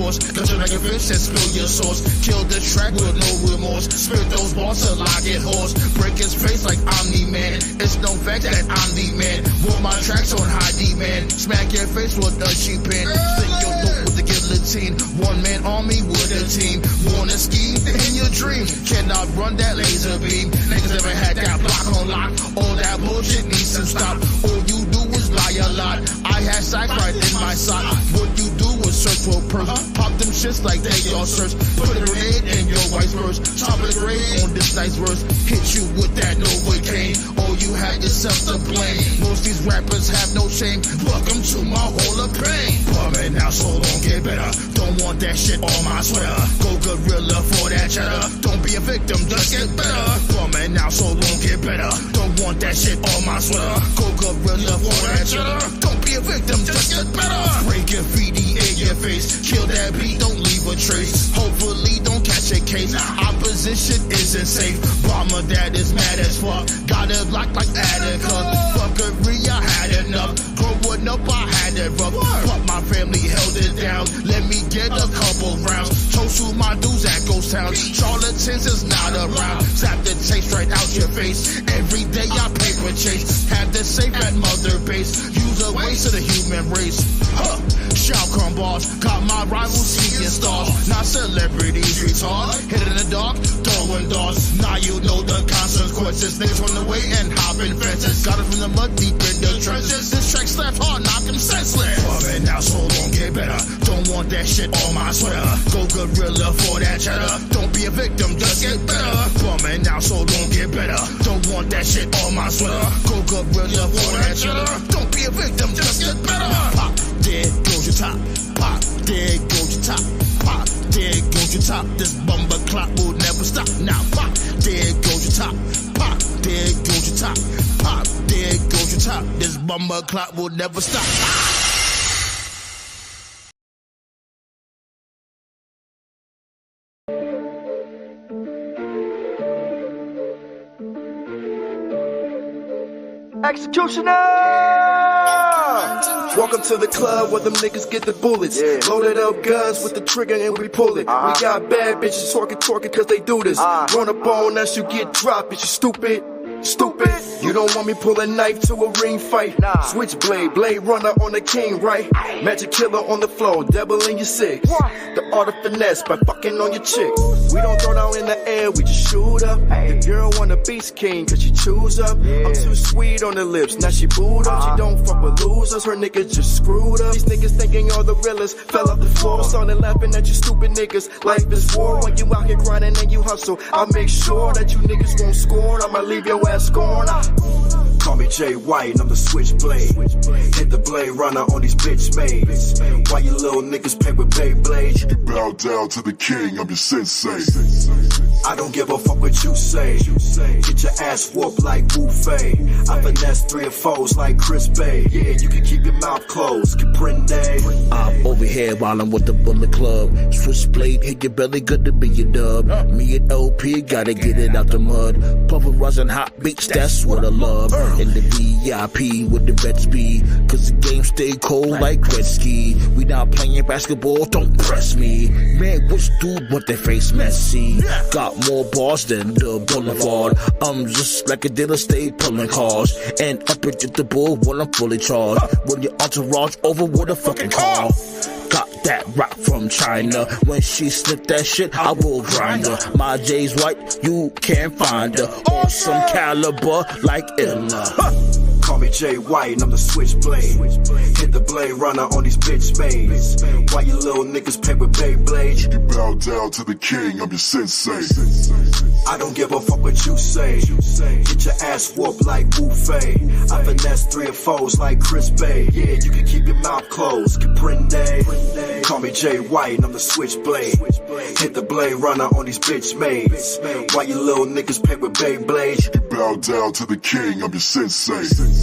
force. Cut you like a fish and spill your sauce. Kill the track with no remorse. Spit those balls till I get hoarse. Break his face like I'm the man. It's no fact that I'm the man. Put my tracks on high demand. Smack your face with a cheap pen. Stick your throat with the guillotine. One man army with a team. Wanna scheme in your dream. Cannot run that laser beam. Niggas never had that block on lock. All that bullshit needs to stop. All you do is lie a lot. I had sack right in my sock. What you do is search for a purse. Pop them shits like they your search. Put a grenade in your wife's purse. Top of the grade on this nice verse. Hit you with that Novocaine. All you had yourself to blame. Most these rappers have no shame. Welcome to my hall of pain. Bumming now, so don't get better. Don't want that shit on my sweater. Go gorilla for that cheddar. Don't be a victim, just get better. Bumming now, so don't get better. Don't want that shit on my sweater. Go gorilla for that cheddar. Don't be a victim, just get better. Break graffiti in your face. Kill that beat, don't leave a trace. Hopefully don't catch a case. Opposition isn't safe. Bomber that is mad as fuck. Got it locked like Attica. Fuckery, I had enough. Growing up, I had it rough. But my family held it down. Let me get a couple rounds. Toast to my dudes at Ghost Town. Charlatans is not around. Zap the taste right out your face. Every day I paper chase. Have the safe at mother base. Use a waste of the human race. Huh. Shout come boss. Got my rivals seeking stars. Not celebrities retard. Hit in the dark, throwing darts. Now you know the consequences. Niggas run away and hopping fences. Got it from the mud deep in the trenches. This track slapped hard, knock him senseless. Bumming now, so don't get better. Don't want that shit on my sweater. Go gorilla for that cheddar. Don't be a victim, just get better. Bumming now, so don't get better. Don't want that shit on my sweater. Go gorilla for that cheddar. Don't be a victim, just get better. Pop, there goes your top. Pop, there goes your top. Pop, there goes your top. This bumper clock will never stop. Now pop, there goes your top. Pop, there goes your top. Pop, there goes your top. This bumper clock will never stop. Executioner! Welcome to the club where them niggas get the bullets. Loaded up guns with the trigger and we pull it. We got bad bitches twerking cause they do this. Run up on us, you get dropped, bitch, you stupid. Stupid, you don't want me pull a knife to a ring fight. Switchblade, blade runner on the king, right? Magic killer on the floor, devil in your six. The art of finesse by fucking on your chick. We don't throw down in the air, we just shoot up. The girl want a beast king cause she chews up. I'm too sweet on the lips, now she booed up. She don't fuck with losers, her niggas just screwed up. These niggas thinking all the realest, fell off the floor. Started laughing at you stupid niggas. Life is war when you out here grinding and you hustle. I'll make sure that you niggas won't scorn. I'ma leave your ass scorn. Call me Jay White and I'm the switchblade. Hit the blade runner on these bitch maids. Why you little niggas play with Beyblades? You bow down to the king, I'm your sensei. I don't give a fuck what you say. Get your ass whooped like Buffet. I finesse 3 or 4s like Chris Bay. Yeah, you can keep your mouth closed. Comprende. I'm over here wildin' with the Bullet Club. Switchblade hit your belly, good to be your dub. Me and LP gotta get it out the mud. Pulverizing hot beats, that's what I love. In the VIP with the vet speed, cause the game stay cold like Gretzky. We not playing basketball, don't press me. Man, which dude want their face messy? Got more bars than the boulevard. I'm just like a dealer, stay pulling cars. And unpredictable when I'm fully charged. When your entourage over with a fucking car. Got that rock from China. When she slip that shit, I will grind her. My J's white, you can't find her. Awesome caliber like Illa. Call me Jay White and I'm the switchblade. Hit the blade runner on these bitch maids. Why you little niggas play with Beyblades? You bow down to the king, I'm your sensei. I don't give a fuck what you say. Get your ass whooped like Buffet. I finesse 3 or 4s like Chris Bay. Yeah, you can keep your mouth closed. Comprende. Call me Jay White and I'm the switchblade. Hit the blade runner on these bitch maids. Why you little niggas play with Beyblades? You bow down to the king, I'm your sensei.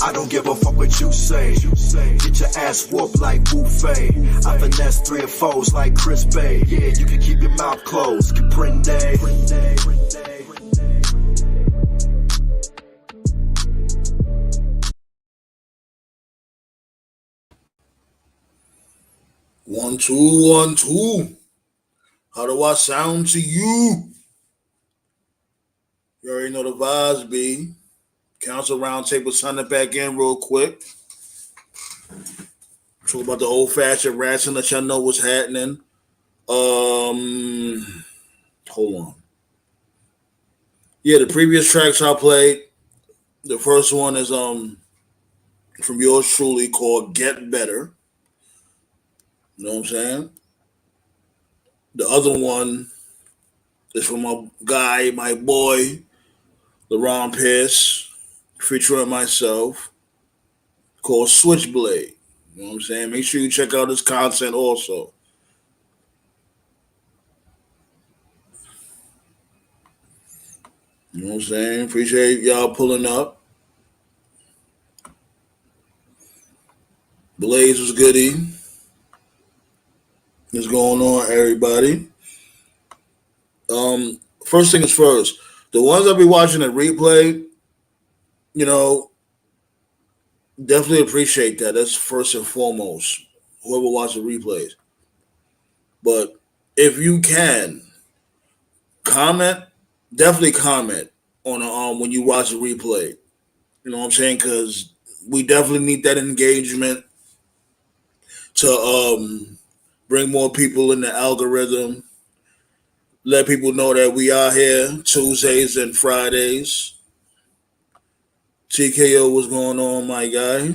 I don't give a fuck what you say. Get your ass whooped like Buffet. I finesse 3 or 4s like Chris Bay. Yeah, you can keep your mouth closed. Comprende. 1 2 1 2. How do I sound to you? You already know the vibes, B. Council Roundtable, sign it back in real quick. Talk about the old-fashioned rats and let y'all know what's happening. Hold on. Yeah, the previous tracks I played. The first one is from yours truly called Get Better. You know what I'm saying? The other one is from my guy, my boy, LeRon Pierce, featuring myself, called Switchblade. You know what I'm saying? Make sure you check out his content also. You know what I'm saying? Appreciate y'all pulling up. Blaze was goody. What's going on, everybody? First thing is first. The ones I'll be watching at replay, you know, definitely appreciate that. That's first and foremost. Whoever watches the replays. But if you can, comment, definitely comment on when you watch the replay. You know what I'm saying? Because we definitely need that engagement to bring more people in the algorithm. Let people know that we are here Tuesdays and Fridays. TKO, what's going on, my guy?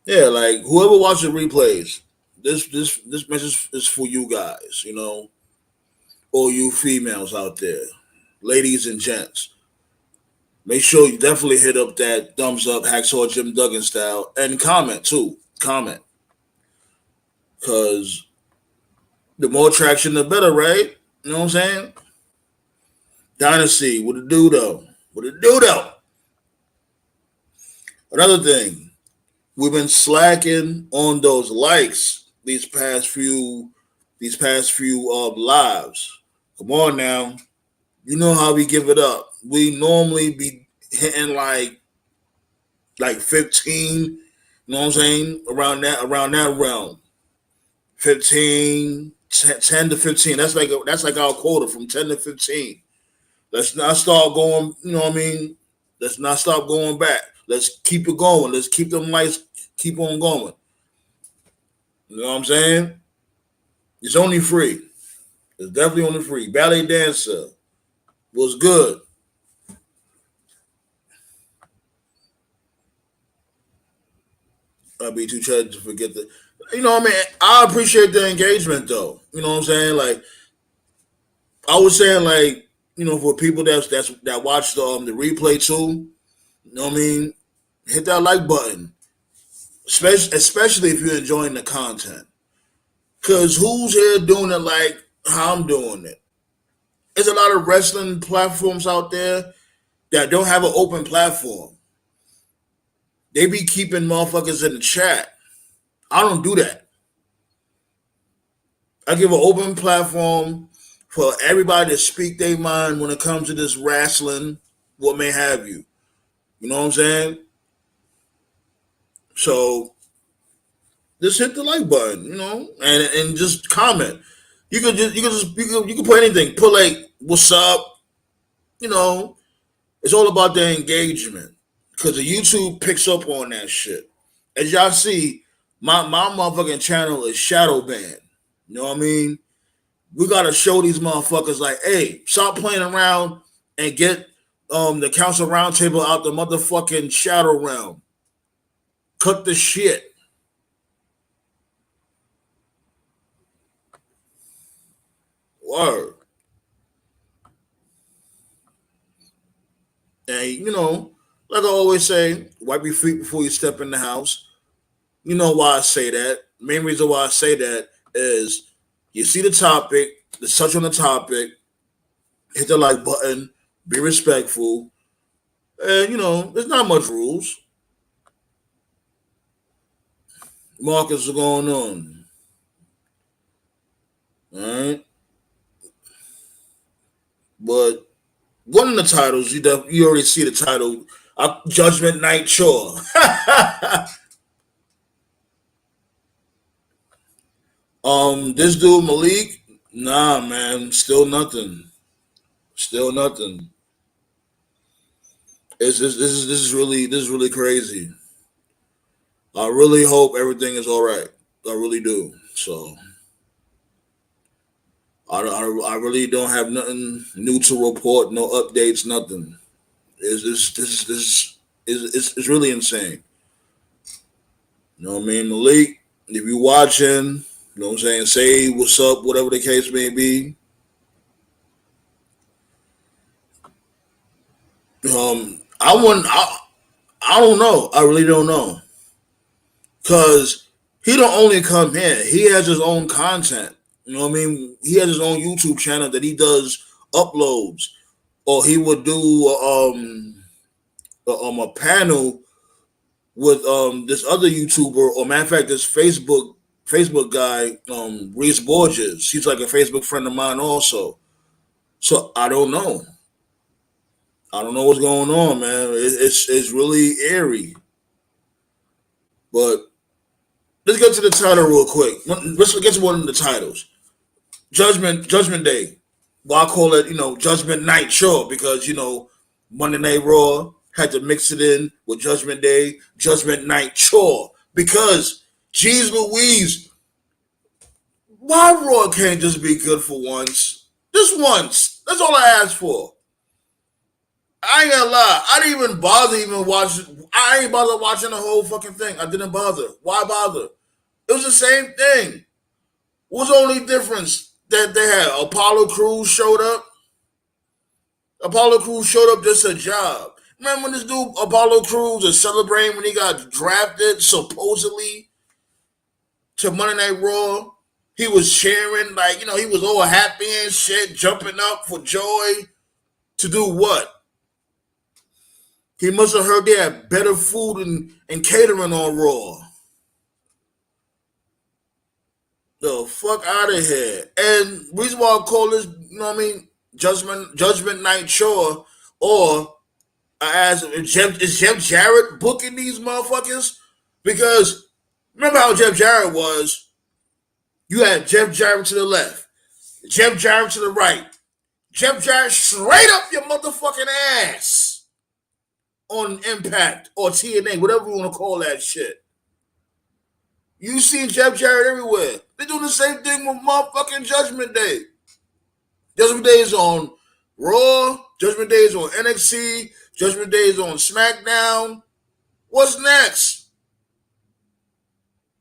Yeah, like whoever watches the replays, this message is for you guys, you know, all you females out there, ladies and gents. Make sure you definitely hit up that thumbs up, Hacksaw Jim Duggan style, and comment too. Comment. Because the more traction, the better, right? You know what I'm saying? Dynasty, what it do though? What it do though? Another thing, we've been slacking on those likes these past few lives. Come on now. You know how we give it up. We normally be hitting like 15, you know what I'm saying? Around that realm. 15, 10 to 15. That's like our quota from 10 to 15. Let's not start going, you know what I mean? Let's not stop going back. Let's keep it going. Let's keep them lights, keep on going. You know what I'm saying? It's only free. It's definitely only free. Ballet dancer was good. I'll be too tired to forget that. You know what I mean? I appreciate the engagement though. You know what I'm saying? Like I was saying, like, you know, for people that watch the replay too, you know what I mean? Hit that like button. Especially if you're enjoying the content. Cause who's here doing it like how I'm doing it? There's a lot of wrestling platforms out there that don't have an open platform. They be keeping motherfuckers in the chat. I don't do that. I give an open platform for everybody to speak their mind when it comes to this wrestling, what may have you. You know what I'm saying? So just hit the like button, you know, and just comment. You can put anything. Put like, what's up? You know, it's all about the engagement. Because the YouTube picks up on that shit. As y'all see, my motherfucking channel is shadow banned. You know what I mean? We gotta show these motherfuckers like, hey, stop playing around and get the council roundtable out the motherfucking shadow realm. Cut the shit. Word. And you know, like I always say, wipe your feet before you step in the house. You know why I say that. Main reason why I say that is you see the topic, let's touch on the topic, hit the like button, be respectful. And, you know, there's not much rules. Markets are going on. All right. But one of the titles, you already see the title, Judgment Night Chore. This dude Malik, nah, man, still nothing. Still nothing. This is really crazy. I really hope everything is all right. I really do. So I really don't have nothing new to report. No updates. Nothing. It's really insane. You know what I mean, Malik? If you watching, you know what I'm saying. Say what's up, whatever the case may be. I want. I don't know. I really don't know. Cause he don't only come here. He has his own content. You know what I mean? He has his own YouTube channel that he does uploads, or he would do a panel with this other YouTuber, or matter of fact, this Facebook guy, Reese Borges. He's like a Facebook friend of mine also. So I don't know. I don't know what's going on, man. It's really eerie. But let's get to the title real quick. Let's get to one of the titles. Judgment Day. Well, I call it, Judgment Night, sure, because, Monday Night Raw had to mix it in with Judgment Day, Judgment Night, Chore. Because, geez Louise, why Raw can't just be good for once? Just once. That's all I asked for. I ain't gonna lie. I didn't even bother watching. I ain't bother watching the whole fucking thing. I didn't bother. Why bother? It was the same thing. What's the only difference that they had? Apollo Crews showed up. Apollo Crews showed up just a job. Remember when this dude Apollo Crews was celebrating when he got drafted supposedly to Monday Night Raw? He was cheering he was all happy and shit, jumping up for joy. To do what? He must have heard they had better food and catering on Raw. The fuck out of here. And reason why I call this, Judgment Night Chore, or I asked him, is Jeff Jarrett booking these motherfuckers? Because remember how Jeff Jarrett was? You had Jeff Jarrett to the left, Jeff Jarrett to the right, Jeff Jarrett straight up your motherfucking ass on Impact or TNA, whatever you want to call that shit. You see Jeff Jarrett everywhere. They do the same thing with motherfucking Judgment Day. Judgment Day is on Raw. Judgment Day is on NXT. Judgment Day is on SmackDown. What's next?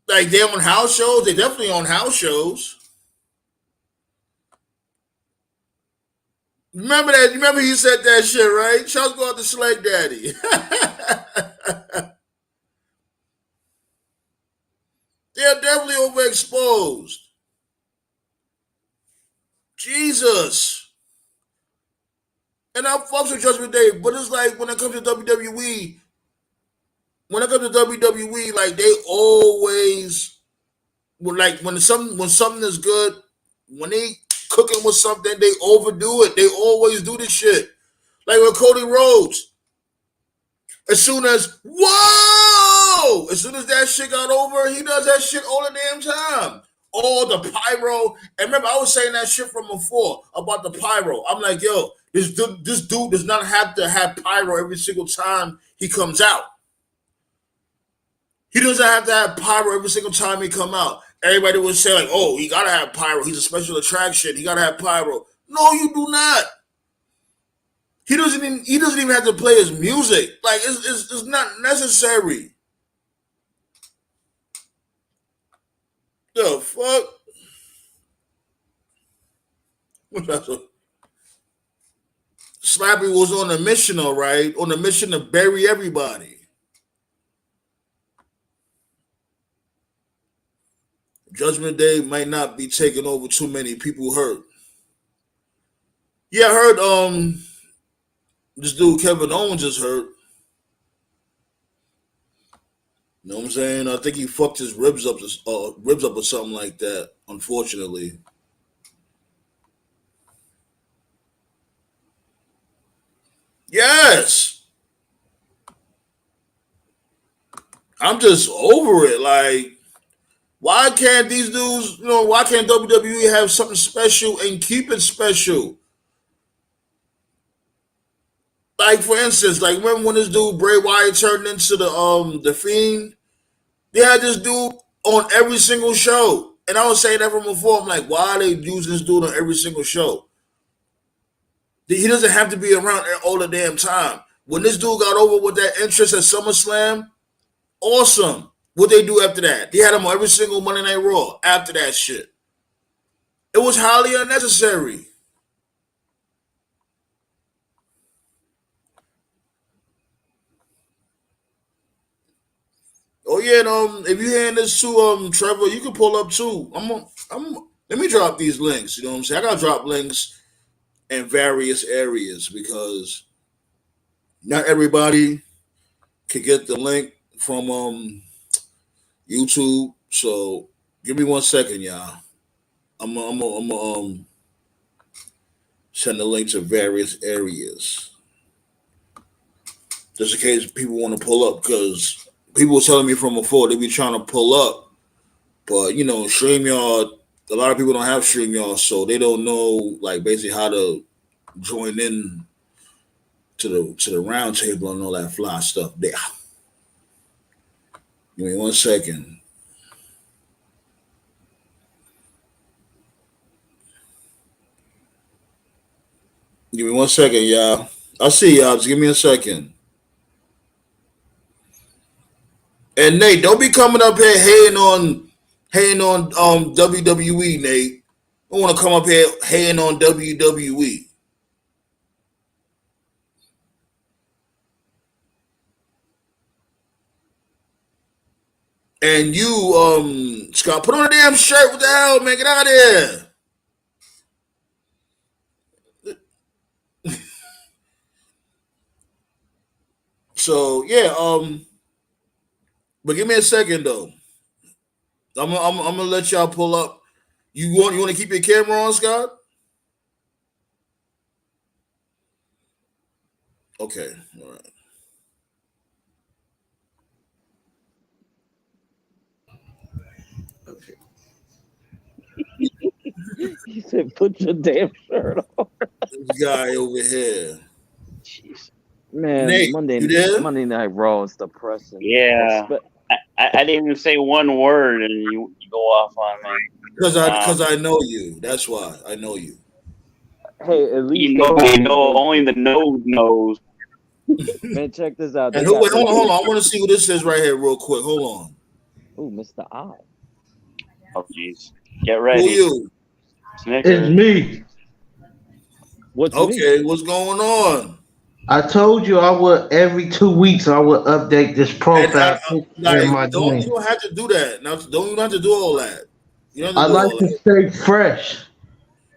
Like, they're on house shows? They're definitely on house shows. Remember that? Remember he said that shit, right? Shouts go out to Slag Daddy. They're definitely overexposed. Jesus. And I fucks with Judgment Day, but it's like when it comes to WWE, like they always, when something is good, when they cooking with something, they overdo it. They always do this shit. Like with Cody Rhodes. As soon as that shit got over, he does that shit all the damn time. All the pyro. And remember, I was saying that shit from before about the pyro. I'm like, yo, this dude does not have to have pyro every single time he comes out. He doesn't have to have pyro every single time he come out. Everybody would say like, oh, he gotta have pyro. He's a special attraction. He gotta have pyro. No, you do not. He doesn't even have to play his music. Like, it's not necessary. The fuck? Slappy was on a mission, all right? On a mission to bury everybody. Judgment Day might not be taking over too many people hurt. Yeah, I heard this dude Kevin Owens is hurt. You know what I'm saying? I think he fucked his ribs up or something like that, unfortunately. Yes. I'm just over it. Like, Why can't these dudes, why can't WWE have something special and keep it special? Like for instance, like remember when this dude Bray Wyatt turned into the Fiend? They had this dude on every single show. And I was saying that from before. I'm like, why are they using this dude on every single show? He doesn't have to be around all the damn time. When this dude got over with that interest at SummerSlam, awesome. What they do after that? They had him on every single Monday Night Raw after that shit. It was highly unnecessary. Oh yeah, and if you hearing this too, Trevor, you can pull up too. Let me drop these links. You know what I'm saying? I gotta drop links in various areas because not everybody can get the link from YouTube. So give me 1 second, y'all. I'm send the link to various areas just in case people want to pull up because people were telling me from before they be trying to pull up, but StreamYard. A lot of people don't have StreamYard, so they don't know like basically how to join in to the round table and all that fly stuff there. Give me 1 second. Give me 1 second, y'all. I'll see y'all. Just give me a second. And Nate, don't be coming up here hating on WWE, Nate. I want to come up here hating on WWE. And you, Scott, put on a damn shirt. What the hell, man? Get out of here. So yeah, but give me a second though. I'm gonna let y'all pull up. You want to keep your camera on, Scott? Okay, all right. Okay. He said, "Put your damn shirt on." This guy over here. Jeez. Man, Nate, you there? Monday Night Raw is depressing. Yeah. I didn't even say one word, and you go off on me. Because I know you. That's why I know you. Hey, at least only the nose knows. Man, check this out. And hold on. I want to see what this says right here, real quick. Hold on. Oh, Mr. I. Oh, jeez. Get ready. Who you? It's me. What's okay? Me? What's going on? I told you I would every 2 weeks I would update this profile. You don't have to do that. Now, don't you have to do all that. You don't have to do like all to that. stay fresh.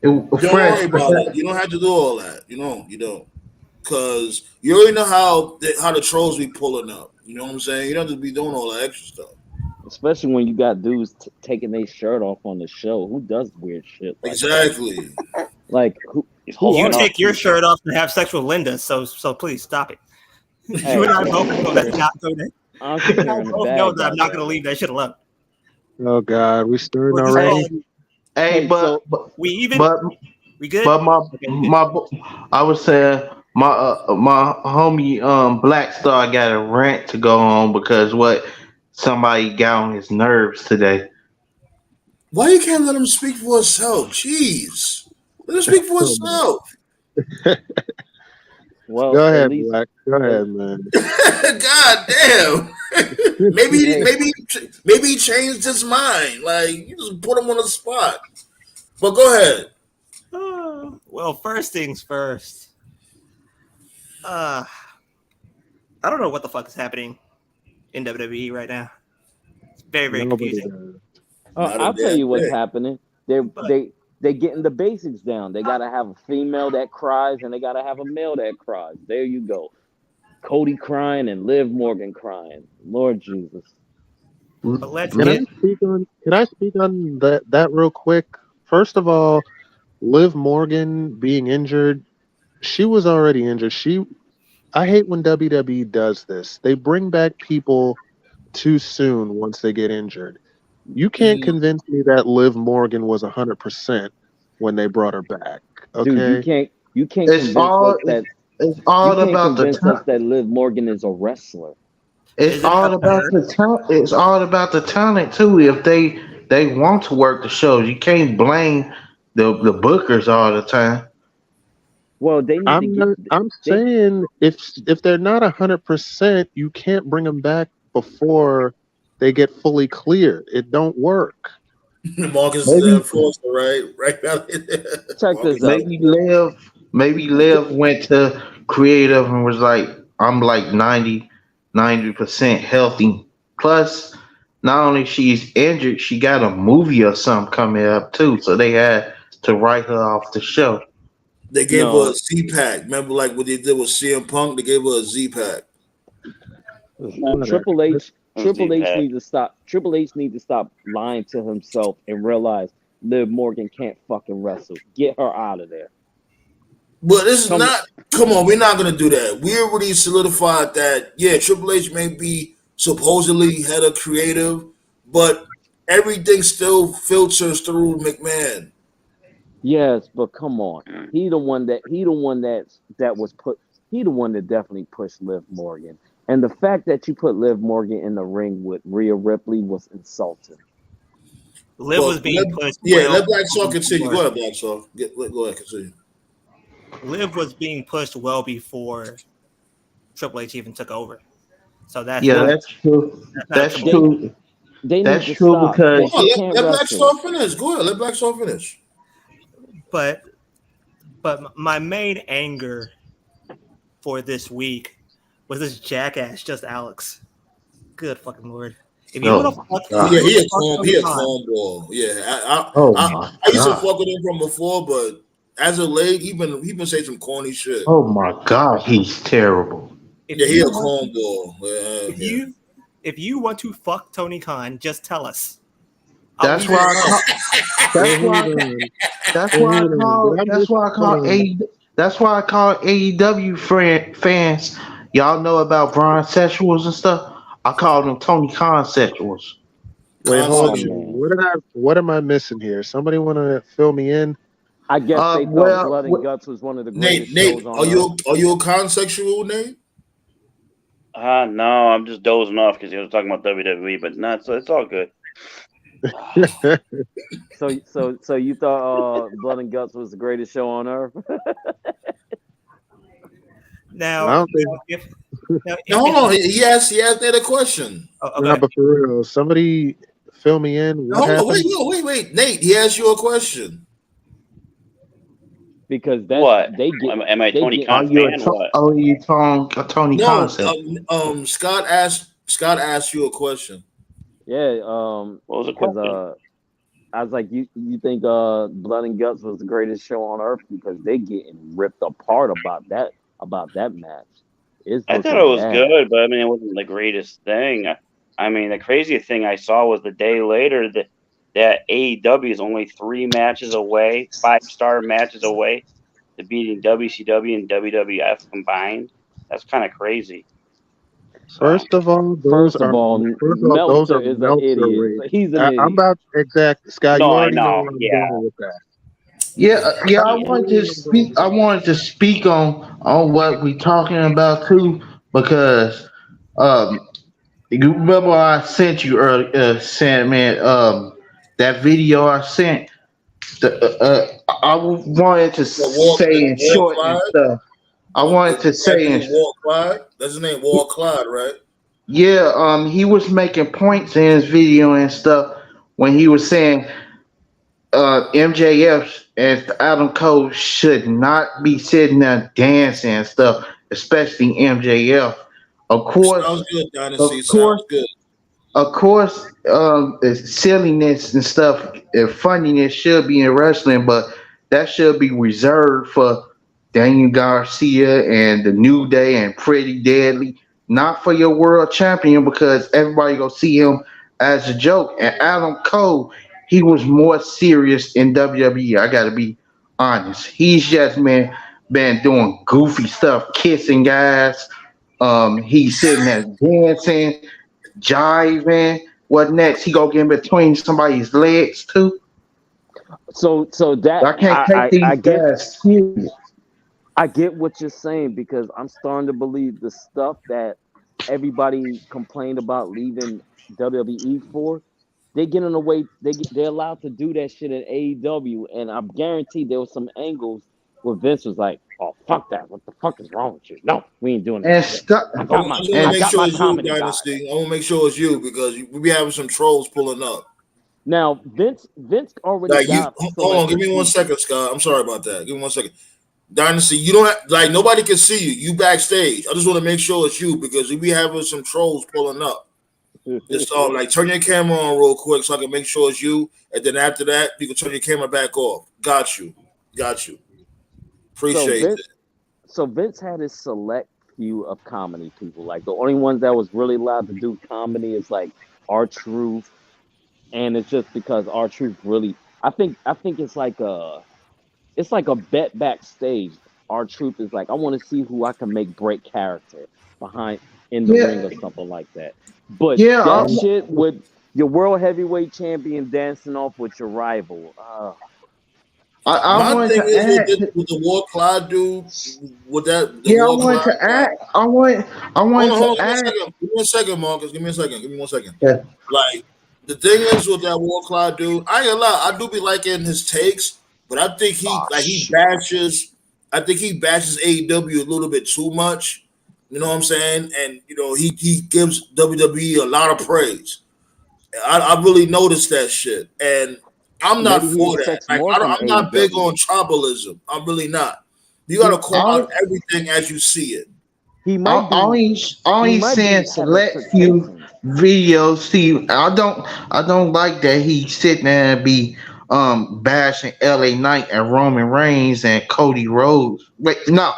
Don't worry about it. You don't have to do all that. You don't. Because you already know how the trolls be pulling up. You know what I'm saying? You don't have to be doing all that extra stuff. Especially when you got dudes taking their shirt off on the show. Who does weird shit like exactly? That? Like who you take your shirt off and have sex with Linda, so please stop it. Hey, you and I both know that's not good. I both know that I'm not going to leave that shit alone. Oh God, we starting already. Hey, but we good. But I would say my homie Black Star got a rant to go on because somebody got on his nerves today. Why you can't let him speak for himself? Jeez. Let him speak for himself. Well, go ahead, Black. Go ahead, man. God damn. maybe he changed his mind. Like you just put him on the spot. But go ahead. Well, first things first. I don't know what the fuck is happening in WWE right now. It's very, very confusing. I'll tell you what's happening. They're getting the basics down. They gotta have a female that cries and they gotta have a male that cries. There you go. Cody crying and Liv Morgan crying. Lord Jesus. Can I speak on that real quick? First of all, Liv Morgan being injured, she was already injured. I hate when WWE does this. They bring back people too soon once they get injured. You can't convince me that Liv Morgan was 100% when they brought her back. Okay, Dude, you can't It's convince all us that it's all you can't about the convince us talent. that Liv Morgan is a wrestler. It's all about the talent. It's all about the talent too. If they want to work the shows, you can't blame the bookers all the time. Well, they need to get. I'm They saying if they're not 100%, you can't bring them back before they get fully cleared. It don't work. Marcus is the Maybe enforcer, right? Right now. check this out. maybe Liv went to creative and was like, I'm like 90% healthy. Plus, not only she's injured, she got a movie or something coming up too. So they had to write her off the show. They gave her a Z pack. Remember, like what they did with CM Punk? They gave her a Z pack. Triple H need to stop. Triple H need to stop lying to himself and realize Liv Morgan can't fucking wrestle. Get her out of there. But this is not. Come on, we're not gonna do that. We already solidified that. Yeah, Triple H may be supposedly head of creative, but everything still filters through McMahon. Yes, but come on. He the one that definitely pushed Liv Morgan. And the fact that you put Liv Morgan in the ring with Rhea Ripley was insulting. Liv was being pushed. Yeah, let Black Shaw continue. Go ahead, Black Shaw. Go ahead, continue. Liv was being pushed well before Triple H even took over. So that's that's true. That's true. That's true because let Black Shaw finish. Go ahead, let Black Shaw finish. But my main anger for this week was this jackass, just Alex. Good fucking lord! If you want to fuck, he a cornball. Yeah, I used to fuck with him from before, but as of late, he been saying some corny shit. Oh my god, he's terrible. He a cornball. If you want to fuck Tony Khan, just tell us. That's why I call AEW fans. Y'all know about Braun sexuals and stuff. I call them Tony Khan sexuals. Wait, hold on. What am I missing here? Somebody want to fill me in? I guess they thought Blood and Guts was one of the greatest shows on Earth. Are you a consexual, Nate? No, I'm just dozing off because he was talking about WWE, but not so it's all good. So you thought Blood and Guts was the greatest show on earth? Now, hold on. He asked that question. No, but for real, somebody fill me in. Wait. Nate, he asked you a question. Because that's what they get. Am I Tony Khan fan? Oh, you Tony Khan? Scott asked you a question. Yeah. What was the question? I was like, you think Blood and Guts was the greatest show on earth because they getting ripped apart about that match. I thought it was good, but I mean, it wasn't the greatest thing. I mean, the craziest thing I saw was the day later that AEW is only 3 matches away, 5-star matches away to beating WCW and WWF combined. That's kind of crazy. First of all, Meltzer is an idiot. He's an idiot. I'm about Scott. No, you already I know. Where I'm going with that. Yeah. I wanted to speak on what we talking about too, because you remember I sent you earlier, Sandman, that video I sent. I wanted to say in short and stuff. I wanted to say in Walt Clyde. That's his name, Walt Clyde, right? Yeah. He was making points in his video and stuff when he was saying MJF and Adam Cole should not be sitting there dancing and stuff, especially MJF. Of course, sounds good, Dynasty. Sounds good. Of course, silliness and stuff and funniness should be in wrestling, but that should be reserved for Daniel Garcia and the New Day and Pretty Deadly, not for your world champion, because everybody gonna see him as a joke. And Adam Cole, he was more serious in WWE. I gotta be honest. He's just been doing goofy stuff, kissing guys. He's sitting there dancing, jiving, what next? He go get in between somebody's legs too. So that I can't take these guys serious. I get what you're saying because I'm starting to believe the stuff that everybody complained about leaving WWE for. They get in the way. They're allowed to do that shit in AEW, and I'm guaranteed there was some angles where Vince was like, "Oh fuck that! What the fuck is wrong with you? No, we ain't doing that." And shit. stop. I want to make sure it's you, Dynasty. I want to make sure it's you because we be having some trolls pulling up. Now Vince already got. Hold on, give me 1 second, Scott. I'm sorry about that. Give me 1 second. Dynasty, you don't have, nobody can see you. You backstage. I just want to make sure it's you because we be having some trolls pulling up. Just turn your camera on real quick so I can make sure it's you, and then after that you can turn your camera back off. Got you. Appreciate it. So Vince had his select few of comedy people. Like the only ones that was really allowed to do comedy is like R-Truth, and it's just because R-Truth really. I think it's like a bet backstage. R-Truth is like, I want to see who I can make break character behind in the ring or something like that. But that shit with your world heavyweight champion dancing off with your rival. My thing is with the War Clyde dude. With that, I want to add. I want to add. Give me a second, Marcus. Give me 1 second. Yeah. Like the thing is with that War Clyde dude, I ain't gonna lie. I do be liking his takes, but I think he bashes. I think he bashes AEW a little bit too much. You know what I'm saying? And he gives WWE a lot of praise. I really noticed that shit, and I'm not for that. I'm not big on tribalism. I'm really not. You got to call out everything as you see it. He might only saying select few videos. See, I don't like that he sitting there and be bashing LA Knight and Roman Reigns and Cody Rhodes. Wait, no,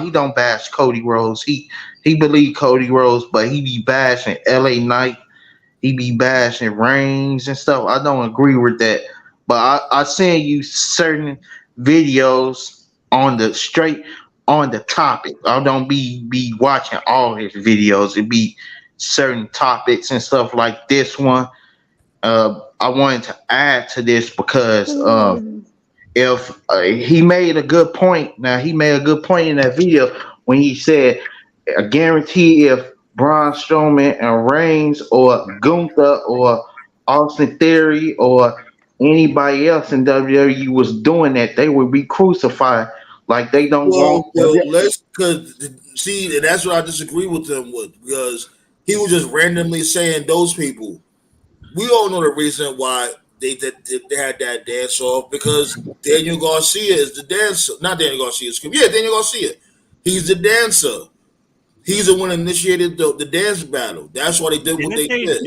he don't bash Cody Rhodes. He believe Cody Rhodes, but he be bashing LA Knight. He be bashing Reigns and stuff. I don't agree with that. But I send you certain videos on the topic. I don't be watching all his videos. It be certain topics and stuff like this one. I wanted to add to this because if he made a good point. Now he made a good point in that video when he said, "I guarantee if Braun Strowman and Reigns or Gunther or Austin Theory or anybody else in WWE was doing that, they would be crucified. Like they don't want." See, that's what I disagree with him with because he was just randomly saying those people. We all know the reason why they had that dance off because Daniel Garcia is the dancer. Not Daniel Garcia. Daniel Garcia. He's the dancer. He's the one that initiated the dance battle. That's why they did what they did.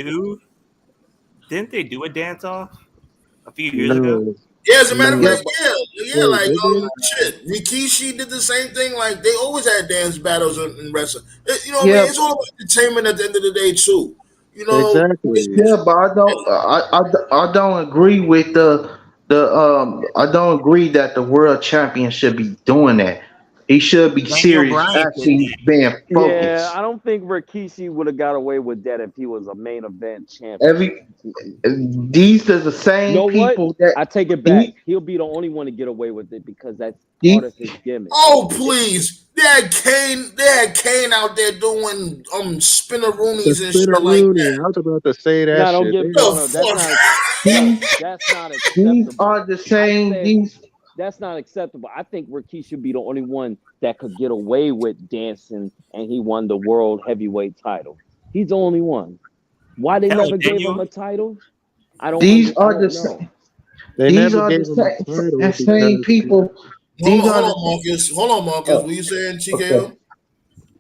Didn't they do a dance off a few years ago? Yeah, as a matter of fact, shit. Rikishi did the same thing. Like they always had dance battles in wrestling. You know what I mean? It's all about entertainment at the end of the day too. You know, exactly. Yeah, but I don't agree with I don't agree that the world champion should be doing that. He should be serious, actually being focused. Yeah, I don't think Rikishi would have got away with that if he was a main event champion. These are the same people that I take it back. He'll be the only one to get away with it because that's part of his gimmick. Oh please. They had Kane out there doing spinneroonies and shit like that. I was about to say that. No, don't get that's not acceptable. These are the same. That's not acceptable. I think Rikishi should be the only one that could get away with dancing, and he won the world heavyweight title. He's the only one. Why they never gave him a title? I don't. These are the same. These are the same people. Hold on, Marcus. What are you saying, TKO? Okay.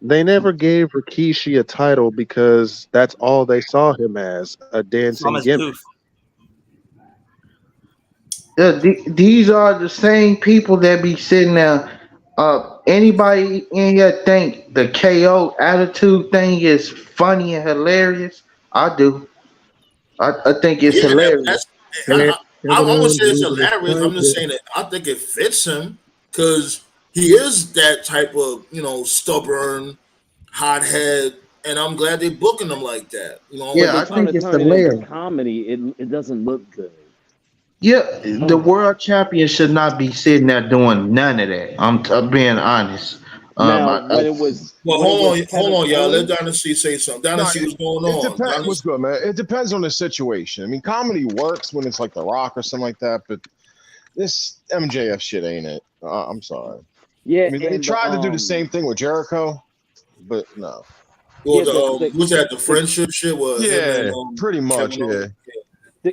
They never gave Rikishi a title because that's all they saw him as, a dancing gimmick. These are the same people that be sitting there. Anybody in here think the KO attitude thing is funny and hilarious? I do. I think it's hilarious. I won't say it's hilarious. I'm just saying that I think it fits him because he is that type of, stubborn, hothead, and I'm glad they're booking them like that. You know, Yeah, They're I trying think to it's the turn it into layer. comedy. It doesn't look good. Yeah, the world champion should not be sitting there doing none of that. I'm being honest. Now, I, well, when it was hold Kevin on, y'all. Let Owens, Dynasty say something. No, Dynasty, what's going it on? depends. What's Dynasty, good, man? It depends on the situation. I mean, comedy works when it's like The Rock or something like that, but this MJF shit ain't it. I'm sorry. yeah, I mean, they and tried to do the same thing with Jericho, but no. well, yeah, was that the friendship shit? Was him and Yeah, pretty much. Kevin Owens? Yeah.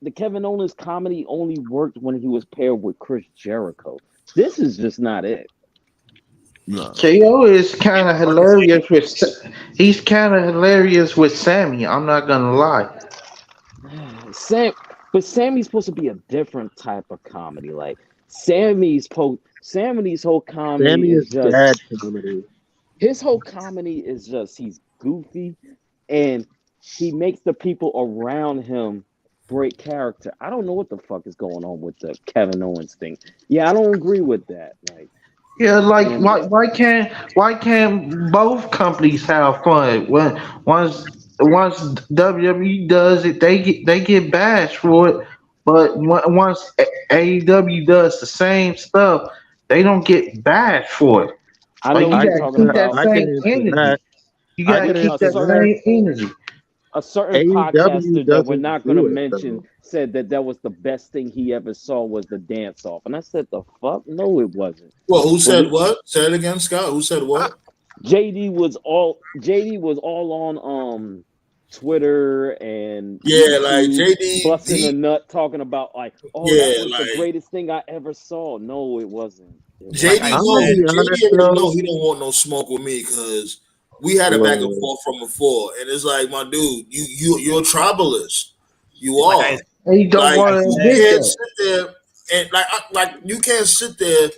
the Kevin Owens comedy only worked when he was paired with Chris Jericho. This is just not it. No. KO is kind of hilarious with. He's kind of hilarious with Sammy. I'm not gonna lie. But Sammy's supposed to be a different type of comedy. Like Sammy's whole comedy Sammy is is just bad comedy. his whole comedy is just he's goofy and he makes the people around him break character. I don't know what the fuck is going on with the Kevin Owens thing. Yeah, I don't agree with that. Like, Yeah, like and why can't both companies have fun? When once WWE does it, they get bashed for it. But once AEW does the same stuff, they don't get bashed for it. I Like know you what I you're gotta talking keep that about. I can same answer energy. that. You I gotta can keep A answer that that. same energy. a certain AEW podcaster that we're doesn't not going to do it mention though. said that was the best thing he ever saw was the dance off, and I said, "The fuck? No, it wasn't." Well, who When said we what? Say it again, Scott. Who said what? JD was all on Twitter and Yeah, like YouTube JD. busting a nut talking about like, oh, that Yeah, was the like greatest thing I ever saw. No, it wasn't. It JD. wasn't. Like I I'm gonna No, said, be JD honest already though. know he don't want no smoke with me because we had a back and Well, forth from before, and it's like, my dude, you're a tribalist. You like I are. They don't Like want like I to you said, admit can't that. sit there and like you can't sit there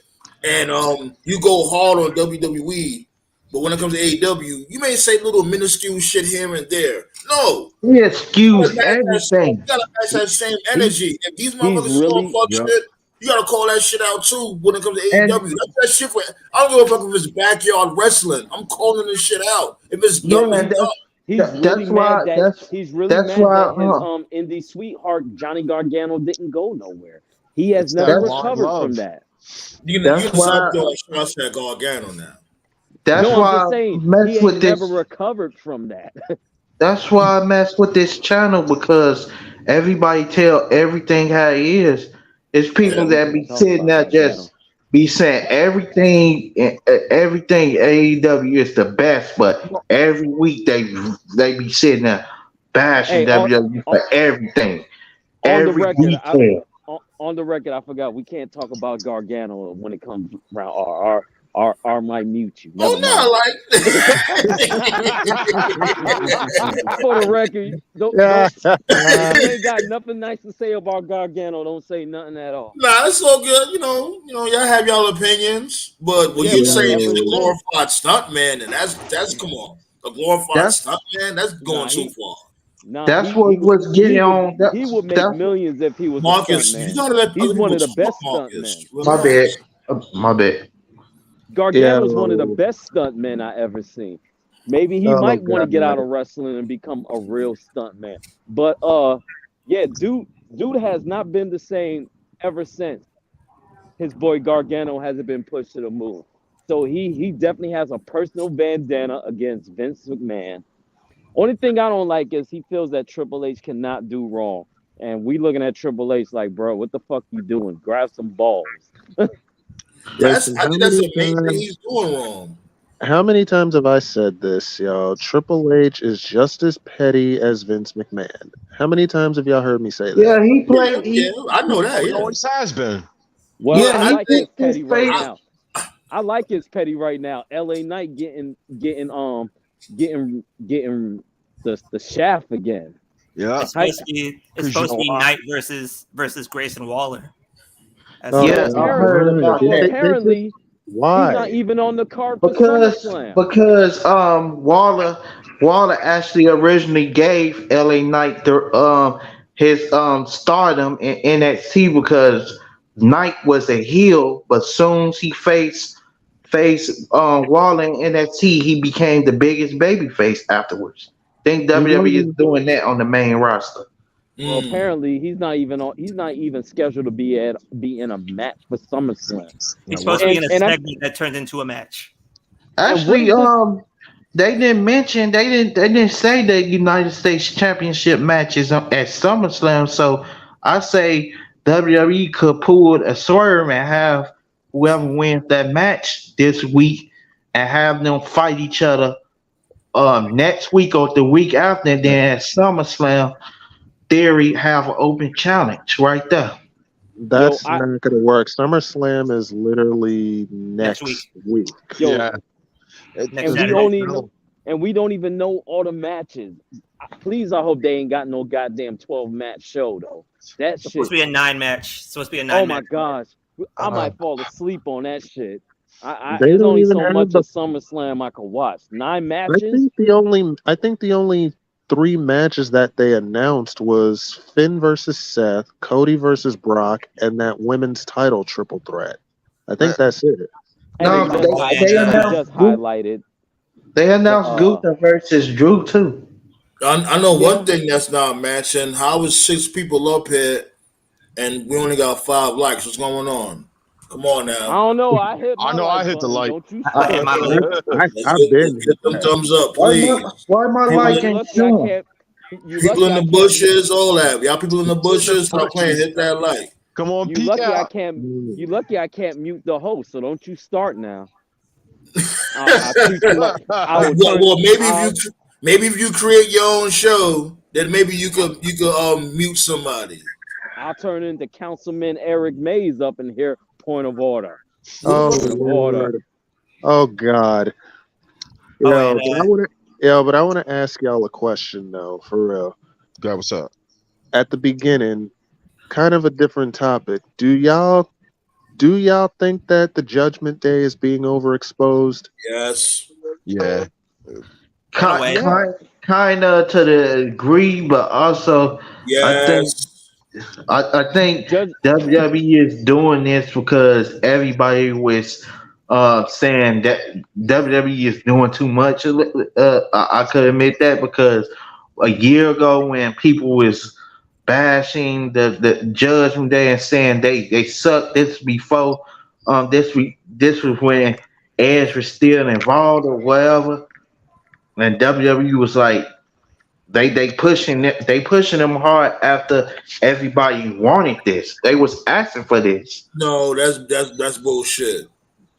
and you go hard on WWE, but when it comes to AEW, you may say little minuscule shit here and there. No, He you excuse you everything. gotta match that same He's energy. If these he's motherfuckers is doing really fuck yep. shit, you gotta call that shit out too when it comes to And AEW. That's that shit for I don't give a fuck if it's backyard wrestling. I'm calling this shit out. If it's dumb, yeah, it's dumb. that's why He's really that's mad why that his indie sweetheart Johnny Gargano didn't go nowhere. He has It's that never that's blind recovered from love. that. You that's can stop why doing shots at Gargano now. that's No, I'm why just I saying mess he ain't with never this. recovered from that. That's why I mess with this channel because everybody tell everything how it is. It's Oh, people we that can't be talk sitting about there Gargano. just be saying everything AEW is the best, but every week they be sitting there bashing Hey, WWE on, for everything, on the every record, detail. on the record, I forgot we can't talk about Gargano when it comes around. R might mute you. Never mind. Oh no, For the record, don't if you ain't got nothing nice to say about Gargano, don't say nothing at all. nah, it's all good. Y'all have y'all opinions, but when Yeah, you but say ever he's a since, glorified stunt man, and that's come on, a glorified That's stunt man, that's going nah, too far. that's what was getting on. he would make That's millions if he was a stunt Marcus, you man. gotta let He's other one people of the talk, best stunt men. Marcus. my bad. Relax. My bad. Gargano's one of the yo, best stunt men I ever seen. Maybe he oh might want to get out god, of wrestling and become a real stunt man. But yeah, dude has not been the same ever since his boy Gargano hasn't been pushed to the moon. So he definitely has a personal bandana against Vince McMahon. Only thing I don't like is he feels that Triple H cannot do wrong. And we looking at Triple H like, bro, what the fuck you doing? Grab some balls. listen, I think that's the main thing he's doing wrong. how many times have I said this, y'all? Triple H is just as petty as Vince McMahon. How many times have y'all heard me say that? Yeah, he Yeah, played. yeah, I know that. He Yeah, always has been. Well, but I Yeah, he I like his think picked his petty right face. now. I like his petty right now. LA Knight getting the shaft again. Yeah. it's supposed to be Because you know why? Knight versus Grayson Waller. That's Oh Yeah, supposed to I be. god, heard about So that. they just apparently he's not why? even on the card for Because SummerSlam. because Waller actually originally gave LA Knight the his stardom in NXT because Knight was a heel, but soon as he faced face Waller in NXT, he became the biggest baby face afterwards. Think WWE is doing that on the main roster. Well, apparently he's not even scheduled to be in a match for SummerSlam. He's supposed to be in a segment that turned into a match. Actually, they didn't mention they didn't say the United States Championship matches at SummerSlam. So I say WWE could pull a swerve and have whoever wins that match this week and have them fight each other next week or the week after, and then at SummerSlam, Theory have an open challenge right there. That's not going to work. SummerSlam is literally next week. And we don't even know all the matches. Please, I hope they ain't got no goddamn 12-match show though. That shit supposed to be a 9-match. Supposed to be a 9-match. Oh my gosh, I might fall asleep on that shit. There's only so much of SummerSlam I could watch. 9 matches. I think the only 3 matches that they announced was Finn versus Seth, Cody versus Brock, and that women's title triple threat. I think that's it. No, they just highlighted. They announced Gunther versus Drew too. I know one thing that's not matching. How is 6 people up here and we only got 5 likes? What's going on? Come on now. I don't know. I hit the like. Don't you I've been hit them thumbs up, please. Why my like ain't showing? People in the bushes, all that. Y'all people in the bushes, stop playing. Hit that like. Come on, you lucky out. You lucky I can't mute the host, so don't you start now. Maybe if you create your own show, then maybe you could mute somebody. I'll turn into Councilman Eric Mays up in here. Point of order. Oh, God. But I want to ask y'all a question though, for real. God, what's up? At the beginning, kind of a different topic. Do y'all think that the Judgment Day is being overexposed? Yes. Yeah. Kind of to the degree, but also I think WWE is doing this because everybody was saying that WWE is doing too much. I could admit that because a year ago when people was bashing the Judgment Day and saying they sucked this before, this was when Edge was still involved or whatever, and WWE was like, They pushing them hard after everybody wanted this. They was asking for this. No, that's bullshit.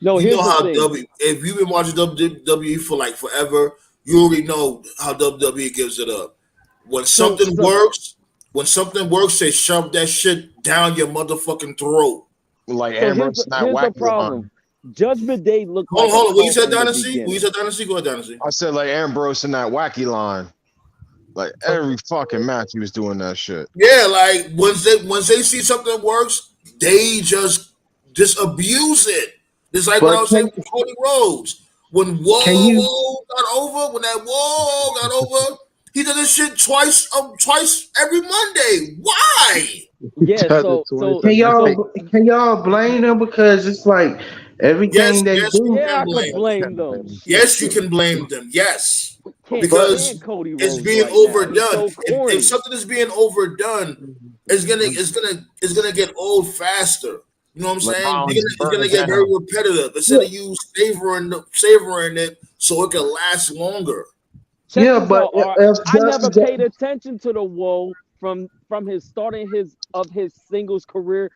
No, you know how if you've been watching WWE for like forever, you already know how WWE gives it up. When something works, they shove that shit down your motherfucking throat. Like here's the problem. Judgment Day looked like hold on. What you said, Dynasty? Go ahead, Dynasty. I said like Ambrose in that wacky line. Like every fucking match, he was doing that shit. Yeah, like once they see something works, they just abuse it. It's like what I was saying with Cody Rhodes. When Whoa got over, he did this shit twice every Monday. Why? Yeah, so can y'all blame them because it's like everything they do? Yeah, I can blame them. Yes, you can blame them. Yes. Because it's being overdone. If something is being overdone, it's gonna get old faster. You know what I'm saying? It's gonna get very repetitive instead of you savoring it so it can last longer. I never paid attention to the Whoa from his starting his singles career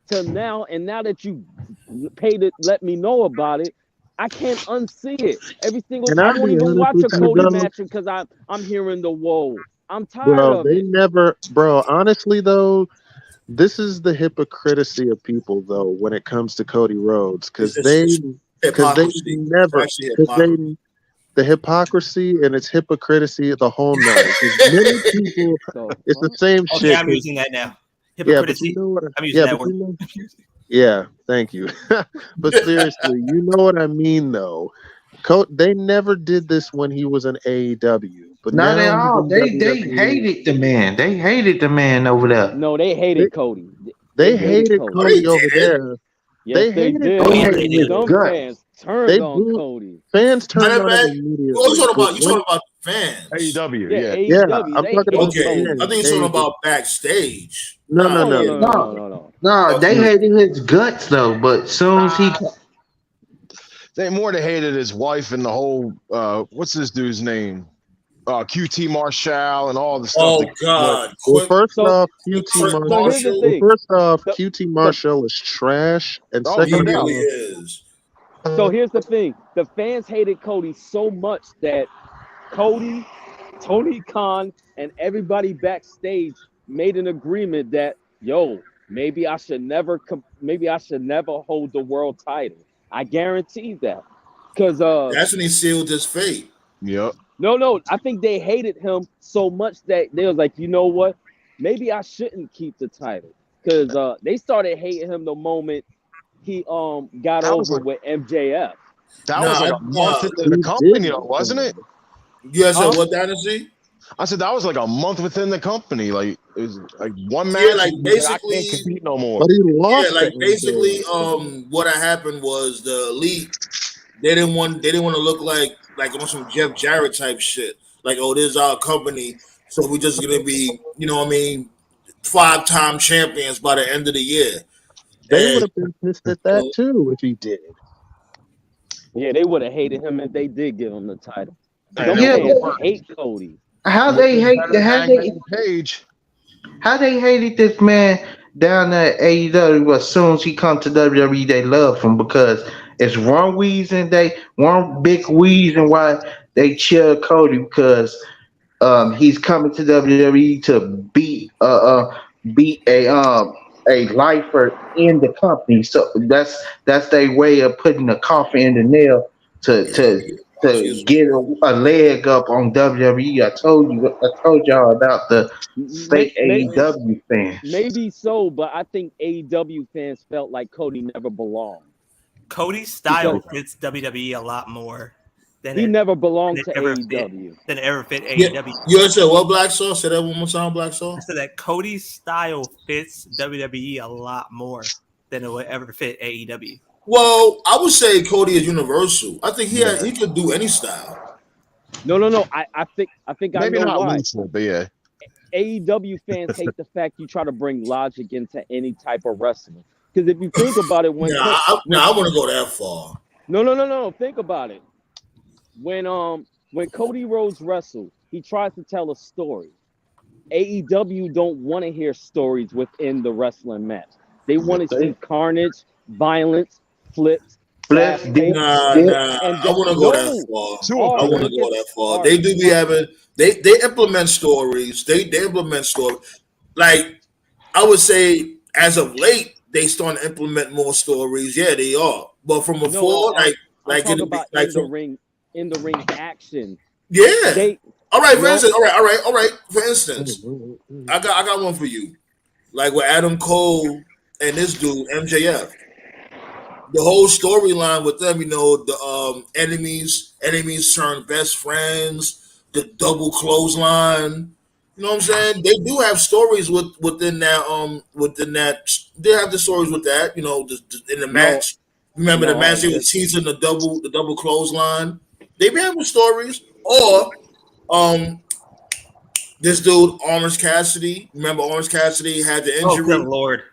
to now, and now that you let me know about it, I can't unsee it. Every single time I won't even watch a Cody match because I'm hearing the Whoa. I'm tired of it. Honestly though, this is the hypocrisy of people though when it comes to Cody Rhodes because the hypocrisy and it's hypocrisy the whole night. Many people, it's the same shit. Okay, I'm using that now. Hypocrisy. I'm using that word. Yeah, thank you. But seriously, you know what I mean, though. They never did this when he was in AEW. But not at all. They hated the man. They hated the man over there. No, they hated Cody. They hated Cody over there. Yes, they did. Some fans turned on Cody. Fans turned on him immediately. You talking about the fans? AEW, yeah. AEW, I'm talking about okay. fans. I think you're talking about backstage. No, they hated his guts though, but soon as he they hated his wife and the whole what's this dude's name? QT Marshall and all the stuff. Oh God! Well, first off, QT Marshall is trash, and second he off, really is. So here's the thing: the fans hated Cody so much that Cody, Tony Khan, and everybody backstage made an agreement that maybe I should never hold the world title. I guarantee that, because that's when he sealed his fate. Yep. No, I think they hated him so much that they was like, you know what? Maybe I shouldn't keep the title, because they started hating him the moment he got over with MJF. That was like a month into the company, wasn't it? You guys said what, Dynasty? I said that was like a month within the company. Like it was like one match. Yeah, like basically, I can't compete no more. But he lost. Yeah, like basically, what happened was the Elite. They didn't want to look like on some Jeff Jarrett type shit. Like, oh, this is our company, so we're just gonna be, 5-time champions by the end of the year. They would have been pissed at that too if he did. Yeah, they would have hated him if they did give him the title. Yeah, they hate Cody. How they hated this man down at AEW as soon as he come to WWE, they love him because it's one big reason why they cheer Cody, because he's coming to WWE to beat a lifer in the company. So that's their way of putting a coffin in the nail to get a leg up on WWE. I told y'all about the fake AEW fans. Maybe so, but I think AEW fans felt like Cody never belonged. Cody's style fits WWE a lot more than he never belonged to AEW. Than ever fit AEW. You said what, Black Soul? Say that one more time, Black Soul. I said that Cody's style fits WWE a lot more than it would ever fit AEW. Well, I would say Cody is universal. I think he could do any style. No. I think maybe I know not why. lethal, but yeah. AEW fans hate the fact you try to bring logic into any type of wrestling. Because if you think about it, I want to go that far. No. Think about it. When Cody Rhodes wrestled, he tries to tell a story. AEW don't want to hear stories within the wrestling match. They want to see carnage, violence, flips. Nah. I want to go that far. They do be having. They implement stories. They implement stories. Like I would say, as of late, they starting to implement more stories. Yeah, they are. But from before, in the ring action. Yeah. All right. For instance, all right. For instance, I got one for you. Like with Adam Cole and this dude MJF. The whole storyline with them, the enemies turn best friends. The double clothesline. You know what I'm saying? They do have stories within that. They have the stories with that. In the match. Remember the match? They were teasing the double clothesline. They be having stories. Or this dude Orange Cassidy. Remember Orange Cassidy had the injury. Oh good Lord!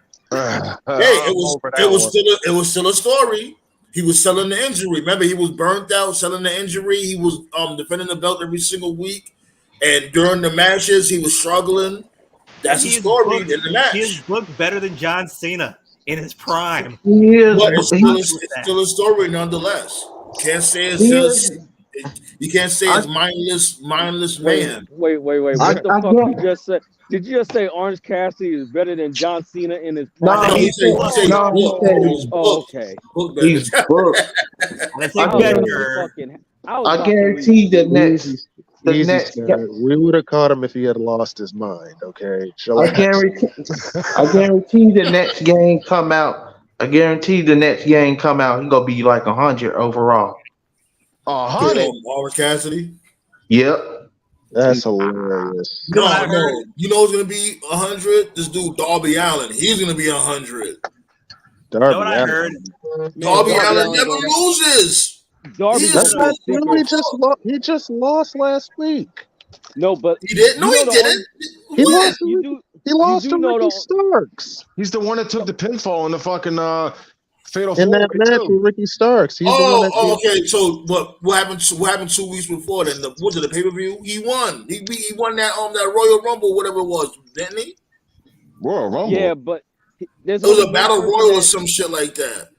It was still a story. He was selling the injury. Remember, he was burnt out selling the injury. He was defending the belt every single week. And during the matches, he was struggling. That's a story in the match. He looked better than John Cena in his prime. But it's still a story nonetheless. Can't say it's just. You can't say it's mindless mayhem. Wait. What the fuck you just said? Did you just say Orange Cassidy is better than John Cena in his prime? No, he said okay. He's booked. I guarantee the next. We would have caught him if he had lost his mind. Okay, I guarantee the next game come out. He's gonna be like 100 overall. 100. Orange Cassidy. Yep. That's hilarious. No. You know who's gonna be 100? This dude Darby Allin. He's gonna be 100. know what I heard? Darby Allin never loses. He just lost last week. No, but he didn't. No, he didn't. He lost to Ricky Starks. He's the one that took the pinfall in the fucking fatal in that match with Ricky Starks. He's okay. So what happened? What happened 2 weeks before? Then was it the pay per view? He won. He won that Royal Rumble, whatever it was, didn't he? Royal Rumble. Yeah, but it was a battle royal or some shit like that.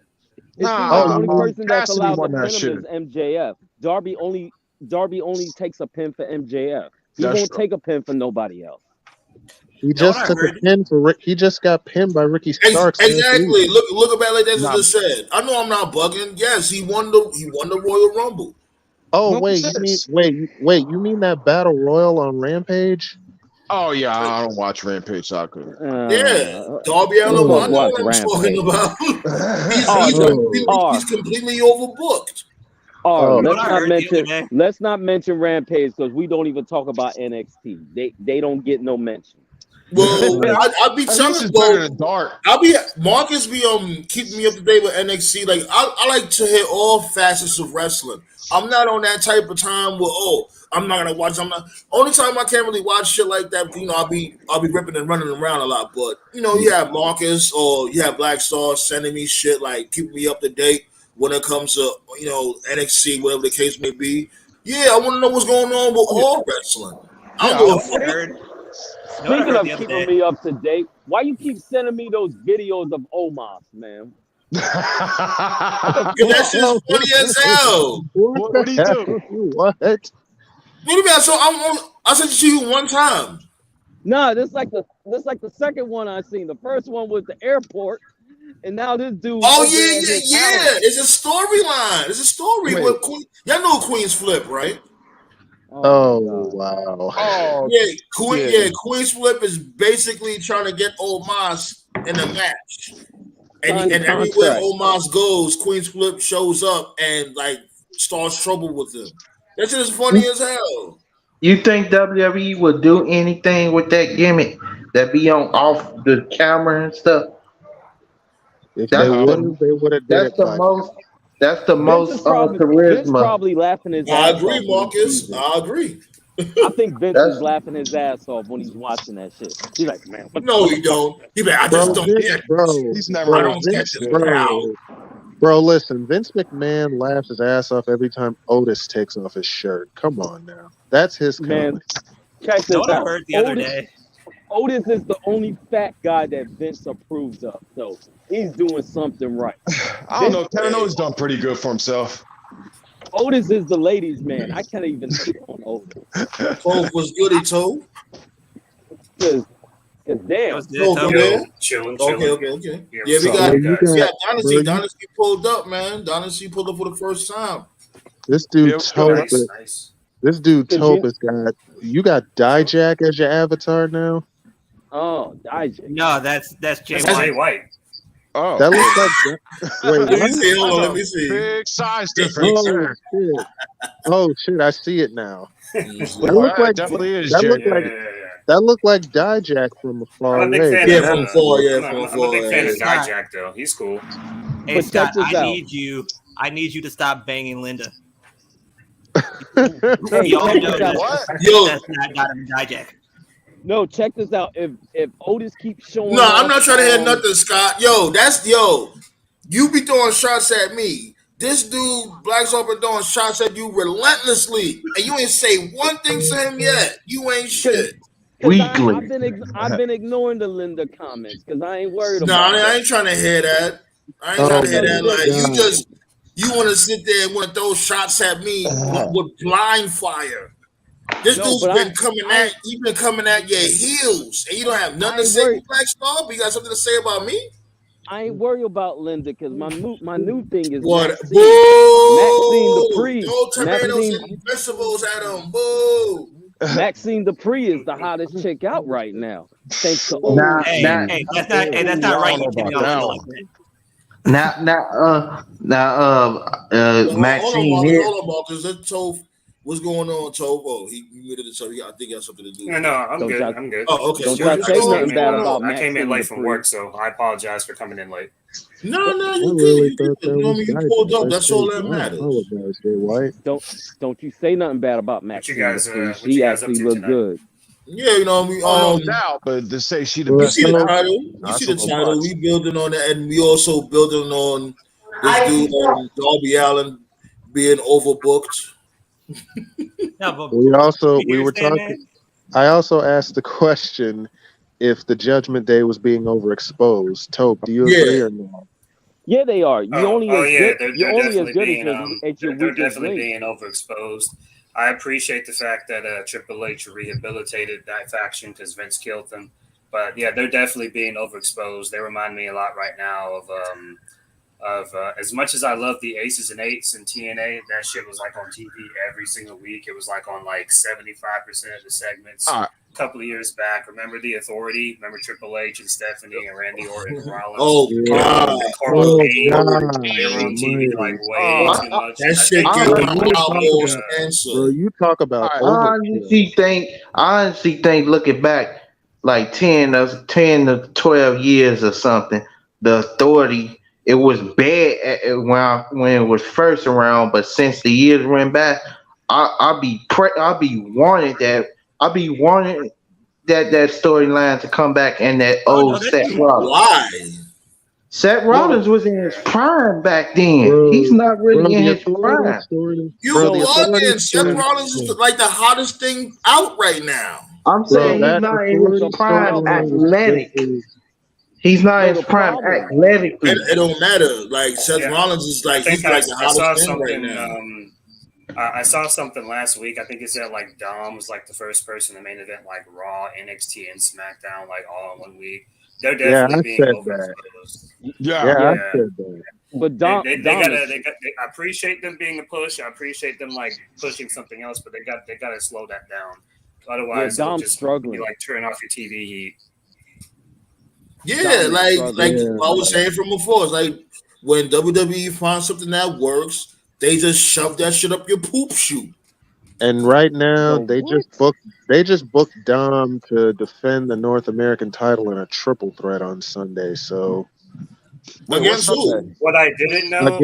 The only person that's allowed to pin him is MJF. Darby only takes a pin for MJF. He won't take a pin for nobody else. He just took a pin for Rick. He just got pinned by Ricky Starks. Exactly. Look about like that just said. I know I'm not bugging. Yes, he won the Royal Rumble. Oh wait, you mean that battle royal on Rampage? Oh yeah, I don't watch Rampage soccer. Darby Allin. I know what I'm talking about. He's completely overbooked. Let's not mention Rampage because we don't even talk about NXT. They don't get no mention. Well, I'll be telling you, Marcus be keeping me up to date with NXT. Like I like to hit all facets of wrestling. I'm not on that type of time where I'm not gonna watch. Only time I can't really watch shit like that. I'll be ripping and running around a lot. But you have Marcus or you have Black Star sending me shit like keeping me up to date when it comes to NXT, whatever the case may be. Yeah, I want to know what's going on with all wrestling. I don't know. Speaking of keeping me up to date, why you keep sending me those videos of Omos, man? That shit's funny as hell. What do you do? What? What do you mean? So I sent it to you one time. Nah, this like the second one I seen. The first one was the airport, and now this dude. Oh yeah. It's a storyline. It's a story with Queen. Y'all know Queen's Flip, right? Oh wow! Oh Queen's Flip is basically trying to get Omos in a match, and everywhere Omos goes, Queen's Flip shows up and like starts trouble with him. That shit is funny as hell. You think WWE would do anything with that gimmick that be on off the camera and stuff? If they would have. That's the most charisma. Vince probably laughing his ass off. I agree, Marcus. I agree. I think Vince is laughing his ass off when he's watching that shit. He's like, man, no, he don't. He's like, I just don't get it. He's never. I don't get it. Bro, listen, Vince McMahon laughs his ass off every time Otis takes off his shirt. Come on now. That's his man. Check this out. I heard the other day. Otis is the only fat guy that Vince approves of, so he's doing something right. I don't know. Kevin Owens done pretty good for himself. Otis is the ladies' man. I can't even see on Otis. Toph was good, he told. Cause damn. Chilling. Okay. Yeah, we got Dynasty. Dynasty pulled up, man. Dynasty pulled up for the first time. This dude Toph. Nice. This dude Toph has got. You got Dijak as your avatar now. Oh, Dijak. No, that's Jay White. Oh, that looks like. Wait, let me see. Big size difference. Oh shit! I see it now. That looks like definitely is. That looked like Dijak from afar away. From afar. I'm a big fan of Dijak though. He's cool. Hey Scott, I need you to stop banging Linda. Yo, that's not him Dijak. No, check this out. If Otis keeps showing, no, I'm not trying to hear nothing, Scott. You be throwing shots at me. This dude, Black's been throwing shots at you relentlessly, and you ain't say one thing to him yet. You ain't shit. Weekly. I've been ignoring the Linda comments because I ain't worried about. No, I ain't trying to hear that. I ain't trying to hear that. Like you want to sit there and want to throw shots at me with blind fire. This dude's been coming at your heels, and you don't have nothing to say with Black Star, but you got something to say about me? I ain't worried about Linda because my new thing is what? Maxine. Boo! Maxine Dupree. No tomatoes and vegetables at him. Boo! Maxine Dupree is the hottest chick out right now. Thanks to that's not right. You can't like that. Maxine here. Hold on, Marcus. What's going on, Tovo? He muted himself. I think he has something to do. No, I'm good. I'm good. Oh, okay. Don't try to say nothing bad about I Max came in late from Dupree. work, so I apologize for coming in late. No, you good. You good. You pulled up. That's all that matters. Don't you say nothing bad about Max Dupree. She actually looked good. Yeah, you know, no doubt, but to say she the you best. see the title. You see the title. We building on that, and we also building on this dude, Darby Allin, being overbooked. We were talking. I also asked the question if the Judgment Day was being overexposed. Tope, do you agree or not? Yeah, they are. You're only as good as your they're weakest definitely link. being overexposed. I appreciate the fact that Triple H rehabilitated that faction because Vince killed them. But yeah, they're definitely being overexposed. They remind me a lot right now of as much as I love the Aces and Eights and TNA, that shit was like on TV every single week. It was like on like 75% of the segments. A couple of years back, remember the Authority? Remember Triple H and Stephanie and Randy Orton and Rollins? Oh God! They were on TV like way too much. That shit gave almost answer. Bro, you talk about. I honestly think, looking back, like 10 to 12 years or something, the Authority. It was bad when it was first around, but since the years went by, I'll be wanting that storyline to come back and that old Seth Rollins. Why? Seth Rollins was in his prime back then. He's not really in his prime. You bugging. Seth Rollins is like the hottest thing out right now. I'm saying he's not in his prime athletic. He's not in his prime athletically. It don't matter. Like Seth Rollins is like he's like the hottest thing right now. I saw something last week. I think it said like Dom was like the first person to main event like Raw, NXT, and SmackDown like all in 1 week. They're definitely being overexposed. I said that. But Dom, I appreciate them being a push. I appreciate them like pushing something else, but they got to slow that down. Otherwise, Dom's just struggling. be like turn off your TV heat. Yeah, like I was saying from before, it's like when WWE finds something that works, they just shove that shit up your poop chute. And right now, they just booked Dom to defend the North American title in a triple threat on Sunday. So against who? What I didn't know,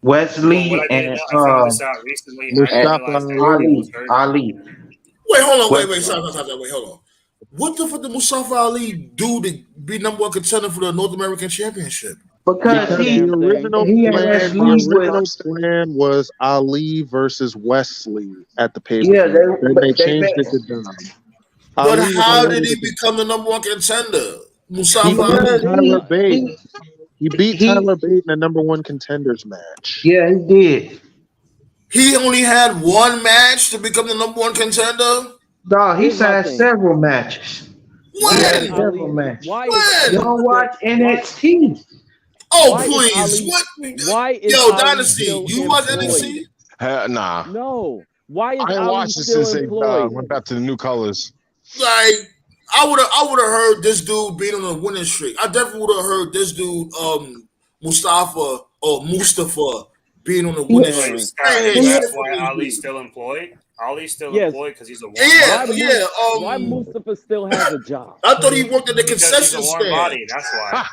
Wesley and Ali. Wait, hold on. Wait, stop. Wait, hold on. What the fuck did Mustafa Ali do to be number one contender for the North American Championship? Because the original plan was Ali versus Wesley at the pay-per-view. Yeah, they changed it to Dom. But how did he become the number one contender? Mustafa Ali. He beat Tyler Bate in a number one contenders match. Yeah, he did. He only had one match to become the number one contender? No, he's had several matches. When? Several matches. When? You don't watch NXT. Oh, please. What? Yo, Dynasty, you watch NXT? Nah. No. Why is I didn't Ali watch this still since employed? they went back to the new colors. Like, I would have heard this dude being on a winning streak. I definitely would have heard this dude, Mustafa being on a winning streak. That's why Ali's still employed. Ali's still employed because he's a warm body. Why Mustafa still has a job? I thought he worked at the concession stand. Body, that's why.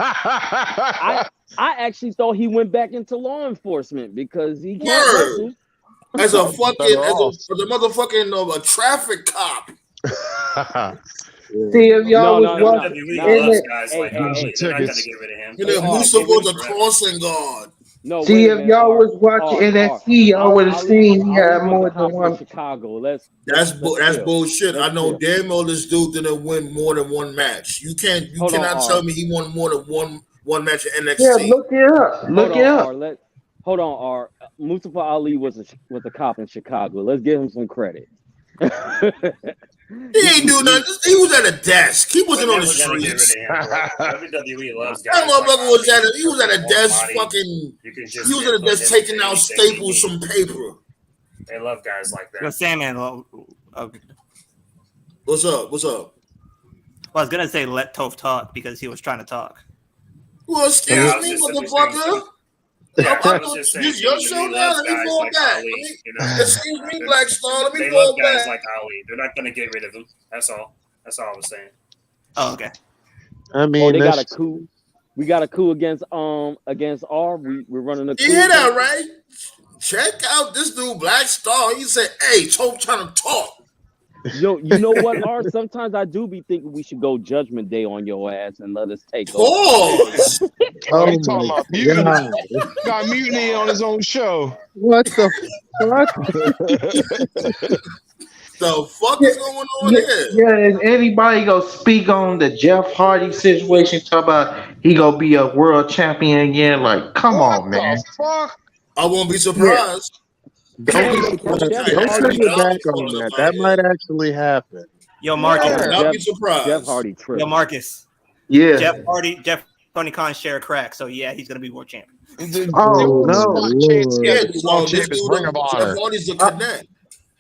I actually thought he went back into law enforcement because he can't wrestle. As a motherfucking a traffic cop. See if y'all was watching. Mustafa was a crossing guard. No, see if y'all was watching NXT, y'all would have seen he had more than one. Chicago. That's bullshit. I know damn well this dude didn't win more than one match. You cannot tell me he won more than one match in NXT. Yeah, look it up. Hold on, R. Mustafa Ali was a cop in Chicago. Let's give him some credit. He ain't do nothing. He was at a desk. He wasn't on the streets. WWE loves guys. That motherfucker was at a desk fucking. He was at a desk taking out staples from paper. They love guys like that. Yo, Sandman. What's up? Well, I was gonna say let Toph talk because he was trying to talk. Well, excuse me, motherfucker. Yeah, I was just saying, This your Fusion, show he now. loves Let me guys fall like back. Ali. You know, Excuse me, Black Star. Let me they fall love guys back. like Ali. They're not going to get rid of him. That's all. That's all I was saying. Oh, okay. I mean, they got a coup. We got a coup against R. We're running a coup. You hear that, right? Check out this dude, Black Star. He said, "Hey, Choke trying to talk." Yo, you know what, R? Sometimes I do be thinking we should go Judgment Day on your ass and let us take over. Pause. Oh, he's talking about mutiny. Got mutiny on his own show. What the fuck? The fuck is going on here? Yeah, is anybody gonna speak on the Jeff Hardy situation? Talk about he gonna be a world champion again? Like, come on, man. Fuck. I won't be surprised. Don't be surprised. Don't turn your back on that. That might actually happen. Yo, Marcus. I would not be surprised. Jeff Hardy trip. Yo, Marcus. Yeah. Jeff Hardy can't share a crack, so yeah, he's gonna be world champion. Oh no. Yeah, Jeff Hardy's the connect.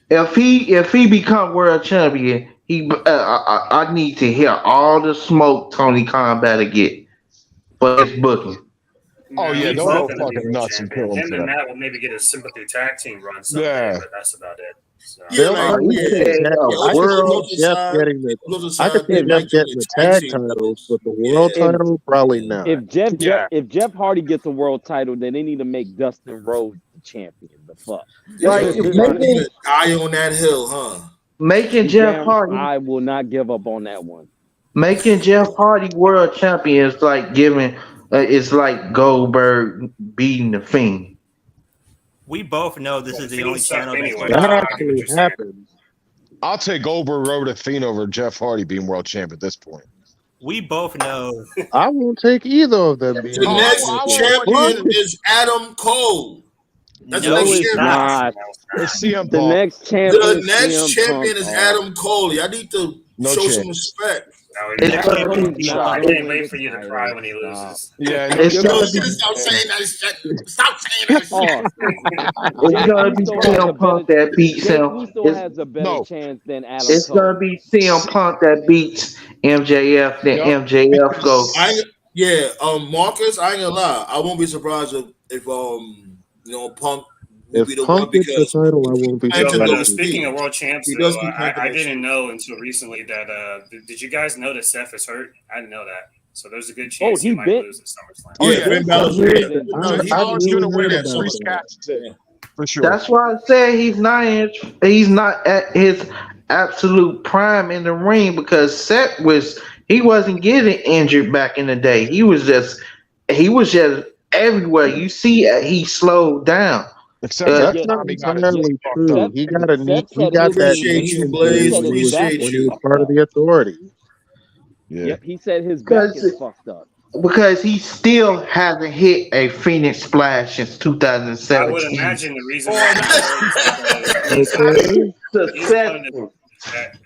If he become world champion, I need to hear all the smoke Tony Khan better get for his booking. Oh yeah, he's don't not go gonna be fucking world nuts and champion. kill him Him for and that. Matt will maybe get a sympathy tag team run someday, Yeah. but that's about it. So. Yeah, like, I could see Jeff getting the tag titles, but the world title probably not. If Jeff Hardy gets a world title, then they need to make Dustin Rhodes the champion. The fuck. Right, making eye on that hill, huh? Making Jeff Hardy. I will not give up on that one. Making Jeff Hardy world champion is like giving. It's like Goldberg beating the Fiend. We both know this is the only channel anyway. That actually happened. I'll take Goldberg over the Fiend over Jeff Hardy being world champion at this point. We both know. I won't take either of them. The next champion is Adam Cole. That's No, the next it's champion. not. It's CM The Punk. next champion. The is next CM champion Punk. is Adam Cole. I need to show some respect. I can't wait for you to cry when he loses. Yeah, Stop saying that. Stop saying that. It's gonna be CM Punk that beats him. Who still has a better chance than Adam It's Cole? gonna be CM Punk that beats MJF. Then MJF goes. Marcus, I ain't gonna lie. I won't be surprised if Punk will If be the Punk one gets the because title, I won't be surprised. Speaking of world champs, He does though, keep thinking I that didn't shit. know until recently that. Did you guys know that Seth is hurt? I didn't know that. So there's a good chance he might lose at SummerSlam. Ben Balor's Balor's gonna win heard at about 3 that. scats for sure. That's why I said he's not at his absolute prime in the ring because Seth wasn't getting injured back in the day. He was just everywhere. You see, he slowed down. Except That's not entirely true. He got that Appreciate you, Blaze. Appreciate when he you. was part of the Authority. Yeah. Yep, he said his back is fucked up. Because he still hasn't hit a Phoenix Splash since 2017. I would imagine the reason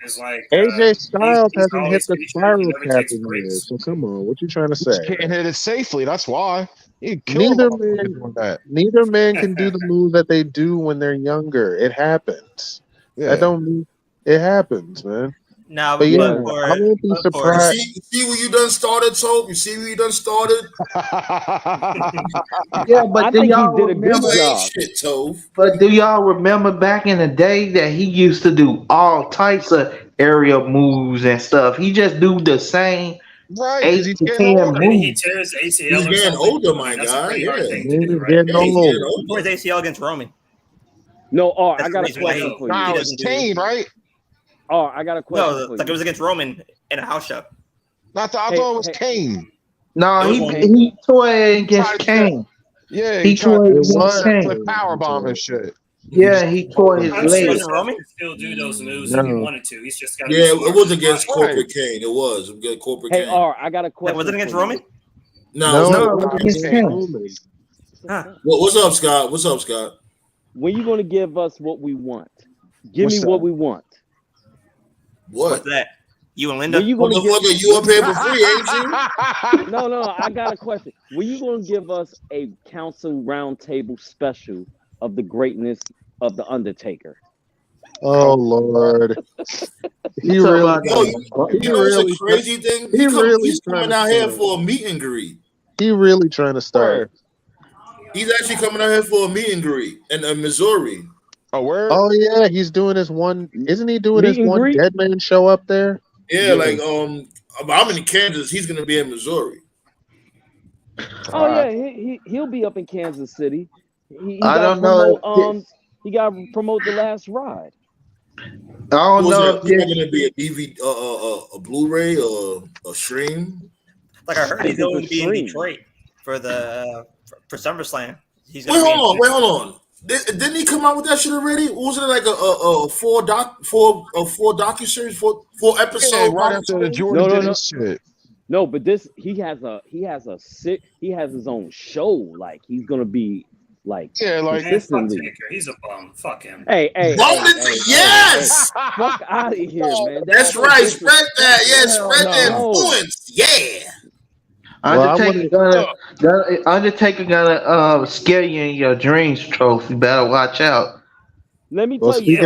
is like AJ Styles hasn't hit always the featured, spiral he never cap takes in breaks. years. So come on, what you trying to You say? can't hit it safely. That's why. Neither man can do the move that they do when they're younger. It happens. Yeah. It happens, man. Now, But yeah, I won't be surprised. You see where you done started, Tope? You see where you done started? Yeah, but I do think y'all he did a good remember? job. Shit, Tope. But do y'all remember back in the day that he used to do all types of aerial moves and stuff? He just do the same Right, 8 he's to getting 10 older. He moves. tears ACL. He's or getting something. older, my That's a guy. pretty hard Yeah. thing to Man do, is right? getting He's old. getting older. Where's ACL against Roman? No, I That's got the a reason question why for Nah, you. it was Kane, right? I got a question No, for like it you. was against Roman in a house show. I thought it was Kane. No, It he was he tore it against Kane. Yeah, He tried tore to it do against some Kane. power bomb and shit. Yeah, he tore his I'm sure leg. Seth can still do those moves if he No. wanted to. He's just got. Yeah, it was against Right. Corporate Kane. It was. It was Corporate Hey, Kane. R, I got a question. That wasn't against for you. Roman? No, No, it's it not. was against Kane. Huh. What's up, Scott? What's up, Scott? When you gonna give us what we want? Give What's me that? what we want. What? What's that? You and Linda? When you gonna Motherfucker, you up here for free, ain't you? No, I got a question. When you gonna give us a council roundtable special of the greatness of the Undertaker? Oh Lord, he So, really, Yo, he you know what's really, a crazy thing? he really He's coming trying out to here start. for a meet and greet. He really trying to start. He's actually coming out here for a meet and greet in Missouri. Oh, where? Oh yeah, he's doing his one. Isn't he doing his one greet? Dead Man show up there? Yeah, like I'm in Kansas. He's gonna be in Missouri. Oh yeah, he'll be up in Kansas City. He I got don't know. He got to promote The Last Ride. I don't know if it's gonna be a DVD, a Blu-ray, or a stream. Like I heard he's going to be in Detroit for SummerSlam. He's Wait, hold on. Didn't he come out with that shit already? Wasn't it like a four docu-series, four episode? Right after the Jordan did his shit. No, but he has his own show. Like he's gonna be like consistently. He's a bum. Fuck him. Hey, yes. Fuck out of here, man. That's right. Spread that. Yeah, spread the influence. Yeah. Undertaker gonna scare you in your dreams, Trophy. Better watch out. Let me tell you,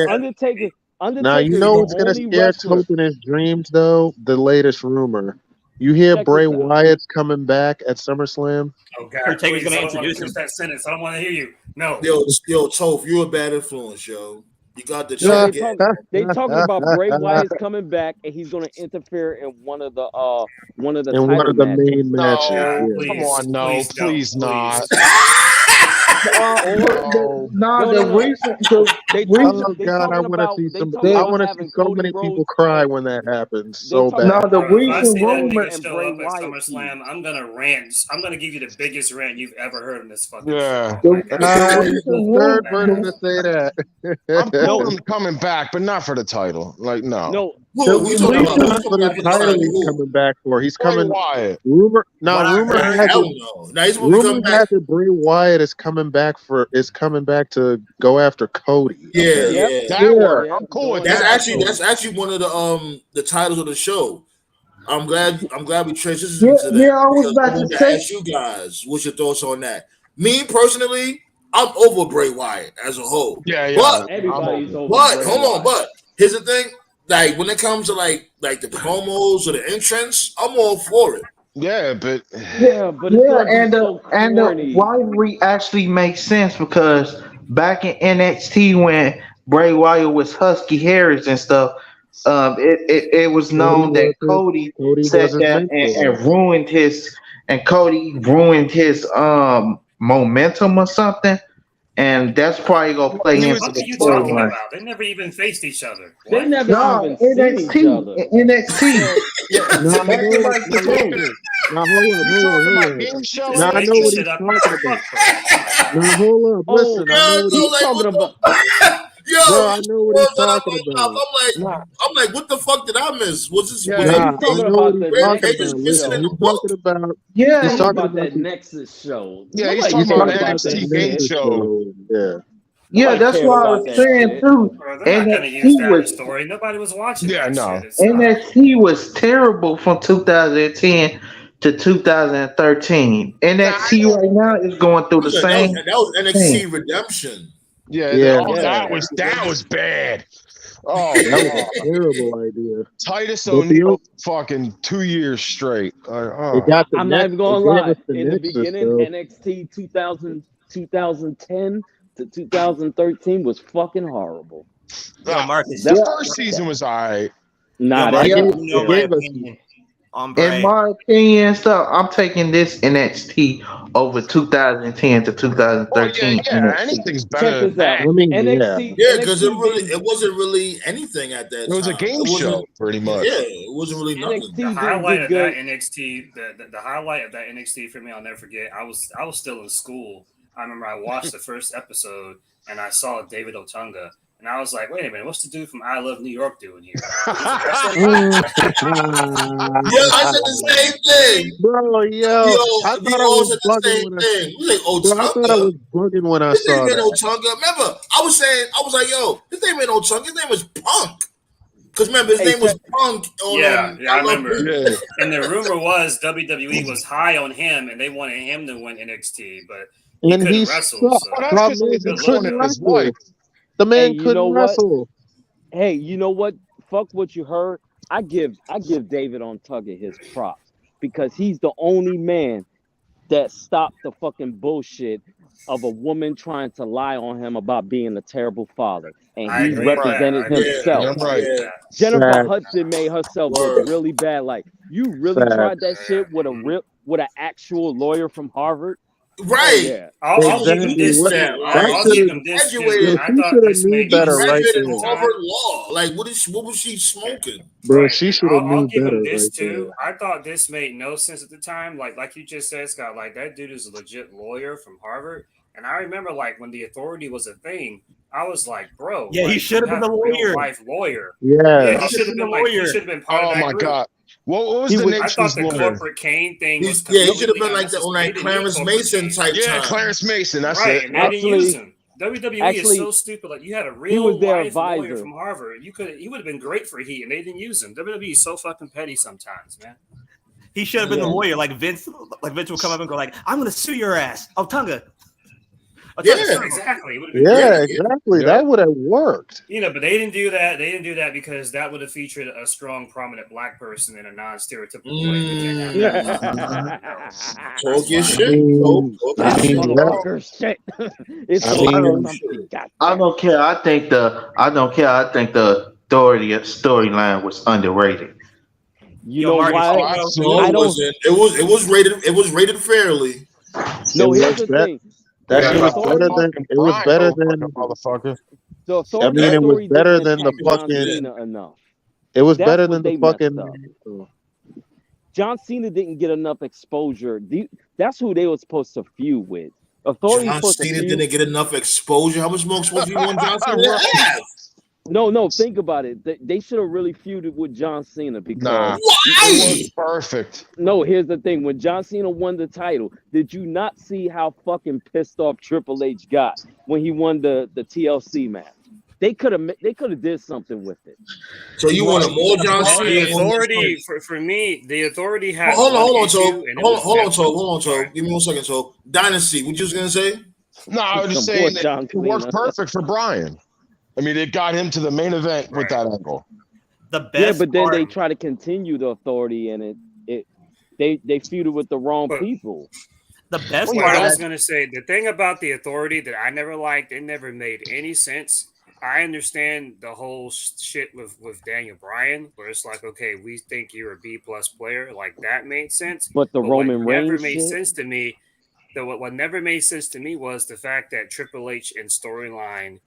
Undertaker. Now you know what's gonna scare Tope in his dreams, though. The latest rumor. You hear Bray Wyatt's coming back at SummerSlam? Oh God! Undertaker's gonna introduce him. That sentence. I don't want to hear you. No. Yo, Tope, you a bad influence, yo. You got the they talking about Bray Wyatt's coming back, and he's going to interfere in one of the main matches. Please, come on, please not. The reason. I want to see some. I want to see so many people cry when that happens. So bad. No, the reason rumor show up at SummerSlam, I'm gonna rant. I'm gonna give you the biggest rant you've ever heard in this fucking. Yeah. The third person to say that. I'm calling him coming back, but not for the title. Like no. The title he's coming back for. He's coming. Wyatt. Rumor has it Bray Wyatt is coming back to go after Cody. Yeah. That worked. I'm cool with that. That's actually one of the titles of the show. I'm glad we transitioned into that. Yeah, I was about to say. Ask you guys, what's your thoughts on that? Me personally, I'm over Bray Wyatt as a whole. Yeah. But everybody's over. But here's the thing. Like when it comes to like the promos or the entrance, I'm all for it. And the rivalry actually makes sense because back in NXT when Bray Wyatt was Husky Harris and stuff, it was known that Cody sat there and ruined his momentum or something. And that's probably gonna play into the storyline. They never even faced each other. They never even seen each other. NXT. Now I know what he's talking about. Now hold up, listen. I know what he's talking about. I'm like, what the fuck did I miss? Was this? He's talking about that Nexus show. Yeah, he's talking about the NXT game show. Yeah, that's what I was saying too. NXT was story. Nobody was watching. Yeah, no. NXT was terrible from 2010 to 2013. NXT right now is going through the same. That was NXT Redemption. That was bad. Oh, that was a terrible idea. Titus O'Neil fucking 2 years straight. I'm not even gonna lie. In the beginning, NXT 2010 to 2013 was fucking horrible. Marcus, the first season was alright. In my opinion, I'm taking this NXT over 2010 to 2013. Anything's better than that. NXT, because it wasn't really anything at that time. It was a game show, pretty much. Yeah, it wasn't really nothing. The highlight of that NXT, the highlight of that NXT for me, I'll never forget. I was still in school. I remember I watched the first episode and I saw David Otunga. And I was like, wait a minute, what's the dude from I Love New York doing here? I said the same thing. Bro, I thought I was bugging when I saw that. Otunga. Remember, I was like, yo, his name ain't Otunga, his name was Punk. Because remember, his name was Punk. I remember. And the rumor was WWE was high on him and they wanted him to win NXT, but he couldn't wrestle. The man couldn't wrestle. Hey, you know what? Fuck what you heard. I give David Otunga his props because he's the only man that stopped the fucking bullshit of a woman trying to lie on him about being a terrible father, and I he agree with that. represented I agree with himself. that. Yeah. Jennifer Sad. Hudson made herself look really bad. Like, you really Sad. tried that shit with an actual lawyer from Harvard? Right. Oh, yeah. I'll give him Exactly. this What- too. that I'll should've- give him this too. Graduated. I She thought shoulda this knew made better no right sense Graduated at the there. Harvard time. Law. Like, what was she smoking? Bro, Right. she should have I'll knew give better him this right too. there. I thought this made no sense at the time. Like you just said, Scott, like that dude is a legit lawyer from Harvard. And I remember like when the authority was a thing, I was like, bro, Yeah, he like, should have been you the a real lawyer. life lawyer. Yeah. He should have been like, he should have been part of Oh that my group. god. What was He the was- name I of thought his the lawyer? corporate Kane thing was Yeah, he should have completely been like that on that unnecessary. They didn't Clarence need corporate Mason Kane. type Yeah, time. Clarence Mason. That's Right, it. and they didn't use him. WWE is actually, so stupid. Like, you had a he real was their life lawyer advisor. from Harvard. He would have been great for Heat, and they didn't use him. WWE is so fucking petty sometimes, man. He should have been the Yeah. lawyer. Like Vince will come up and go like, "I'm gonna sue your ass." Oh, Tunga. Yeah, exactly. It would've been Yeah, great. exactly. That would have worked. You know, but they didn't do that. They didn't do that because that would have featured a strong, prominent black person in a non-stereotypical way. They can't have that. Talk your I shit. mean, Talk I your mean, shit. Motherfucker shit. It's I so mean, something. I don't care. I think the authority storyline was underrated. You Yo, know Marty, why? so- No, I it don't. wasn't. It was rated fairly. No, It here's was the bet- thing. That The shit was authority, better than it was Brian, better motherfucker, than motherfucker. the I authority mean it was story better didn't than the attack John fucking Cena enough. it was That's better what than the they messed fucking up. John Cena didn't get enough exposure. That's who they were supposed to feud with. Authority John supposed to Cena feud. didn't get enough exposure. How much more exposure you want John Cena to have? No, think about it. They should have really feuded with John Cena because Nah. Why? Perfect. no, here's the thing. When John Cena won the title, did you not see how fucking pissed off Triple H got when he won the TLC match? They could have did something with it. So you wanted more John Cena? The authority for me, the authority had. Hold on, one Tobe. issue, and it Hold was on, Tobe. Give me 1 second, Tobe. Dynasty. What you was gonna say? No, I was just Some saying poor that John it worked Cena. perfect for Brian. I mean, it got him to the main event with that angle. The best Yeah, but then part, they try to continue the authority, and they feuded with the wrong people. the best What part I of was that, gonna say, the thing about the authority that I never liked, it never made any sense. I understand the whole shit with Daniel Bryan, where it's like, okay, we think you're a B+ player, like that made sense. But the Roman what never Reigns made shit? sense to me, what never made sense to me was the fact that Triple H in storyline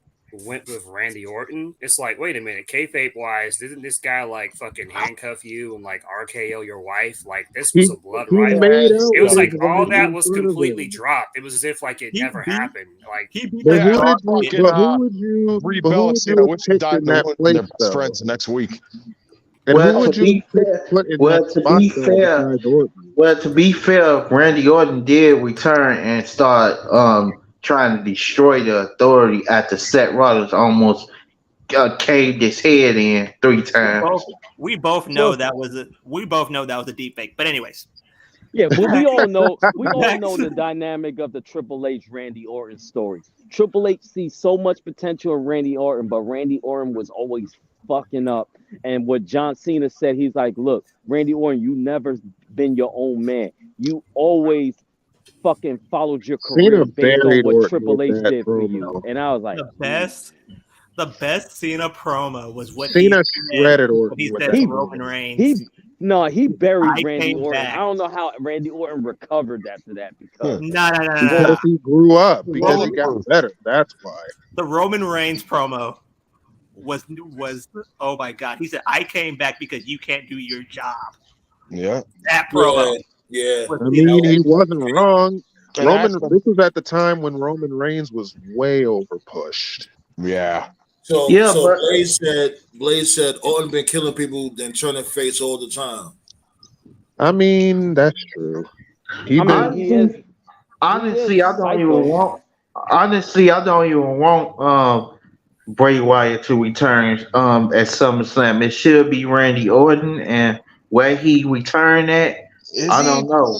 went with Randy Orton. It's like, wait a minute, kayfabe wise, didn't this guy like fucking handcuff you and like RKO your wife? Like this was a blood he rivalry. made out It was with like his all wife that in was front of completely him. dropped. It was as if like it He never beat- happened. Like he beat But that who dog. did you? fucking, But who would you? Brie But who Bella would saying, you I have wish you picked died in the that wound and place they're best though? friends next week. And Well, who would to you be pick fair, put in well, that to spot be though fair, besides Orton? well, to be fair, Randy Orton did return and start trying to destroy the authority after Seth Rollins almost caved his head in 3 times. We both know that was a deep fake. But anyways, Yeah, but we all know the dynamic of the Triple H Randy Orton story. Triple H sees so much potential in Randy Orton, but Randy Orton was always fucking up. And what John Cena said, he's like, look, Randy Orton, you never been your own man. You always fucking followed your career Cena based on buried what Orton Triple with H that did for you. promo. And I was like, the best Cena promo was what Cena he shredded said, Orton what he with said that to he, Roman Reigns. he buried I Randy came Orton. back. I don't know how Randy Orton recovered after that because No. Because he grew up, because he got Roman- better. That's why. The Roman Reigns promo was oh my god. He said, "I came back because you can't do your job." Yeah. That promo. Yeah. I mean, he wasn't wrong. And This was at the time when Roman Reigns was way over pushed. Yeah. So but Blaze said Orton been killing people, then turning face all the time. I mean, that's true. Honestly, I don't even want Bray Wyatt to return at SummerSlam. It should be Randy Orton, and where he returned at, I don't know.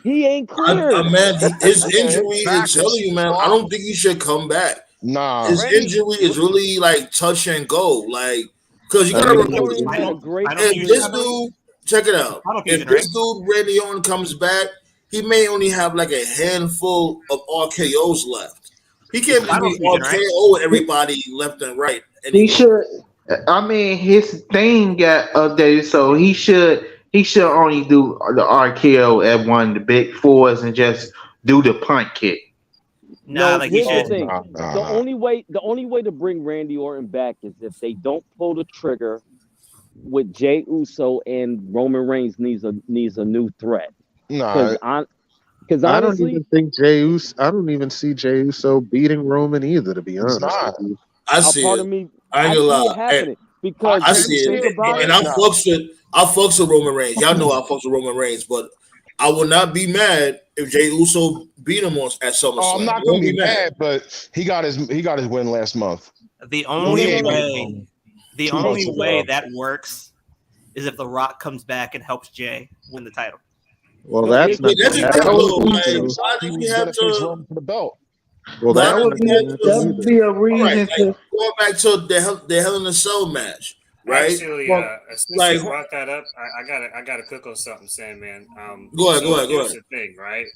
He ain't clear. Man, his injury is telling you, man. I don't think he should come back. Nah, his injury is really like touch and go, like because you gotta remember. If this dude, check it out. If this dude Randy Orton comes back, he may only have like a handful of RKO's left. He can't be RKO everybody left and right. Anymore. He should. I mean, his thing got updated, so he should only do the RKO at one of the big fours and just do the punt kick. No, like he should. The only way to bring Randy Orton back is if they don't pull the trigger with Jey Uso and Roman Reigns needs a new threat. Because I don't even think Jey Uso. I don't even see Jey Uso beating Roman either. To be honest with you, I see it. I ain't gonna lie. Because I see it, and I fucks with Roman Reigns. Y'all know I fucks with Roman Reigns, but I will not be mad if Jey Uso beat him at SummerSlam. Oh, I'm not gonna be mad, but he got his win last month. The only way that works is if The Rock comes back and helps Jey win the title. Well, that's not. Why do we have to for the belt? Well, that would be a reason to going back to the Hell in a Cell match, right? Actually, since you brought that up, I gotta cook on something, Sam, man. Go ahead. Here's the thing, right?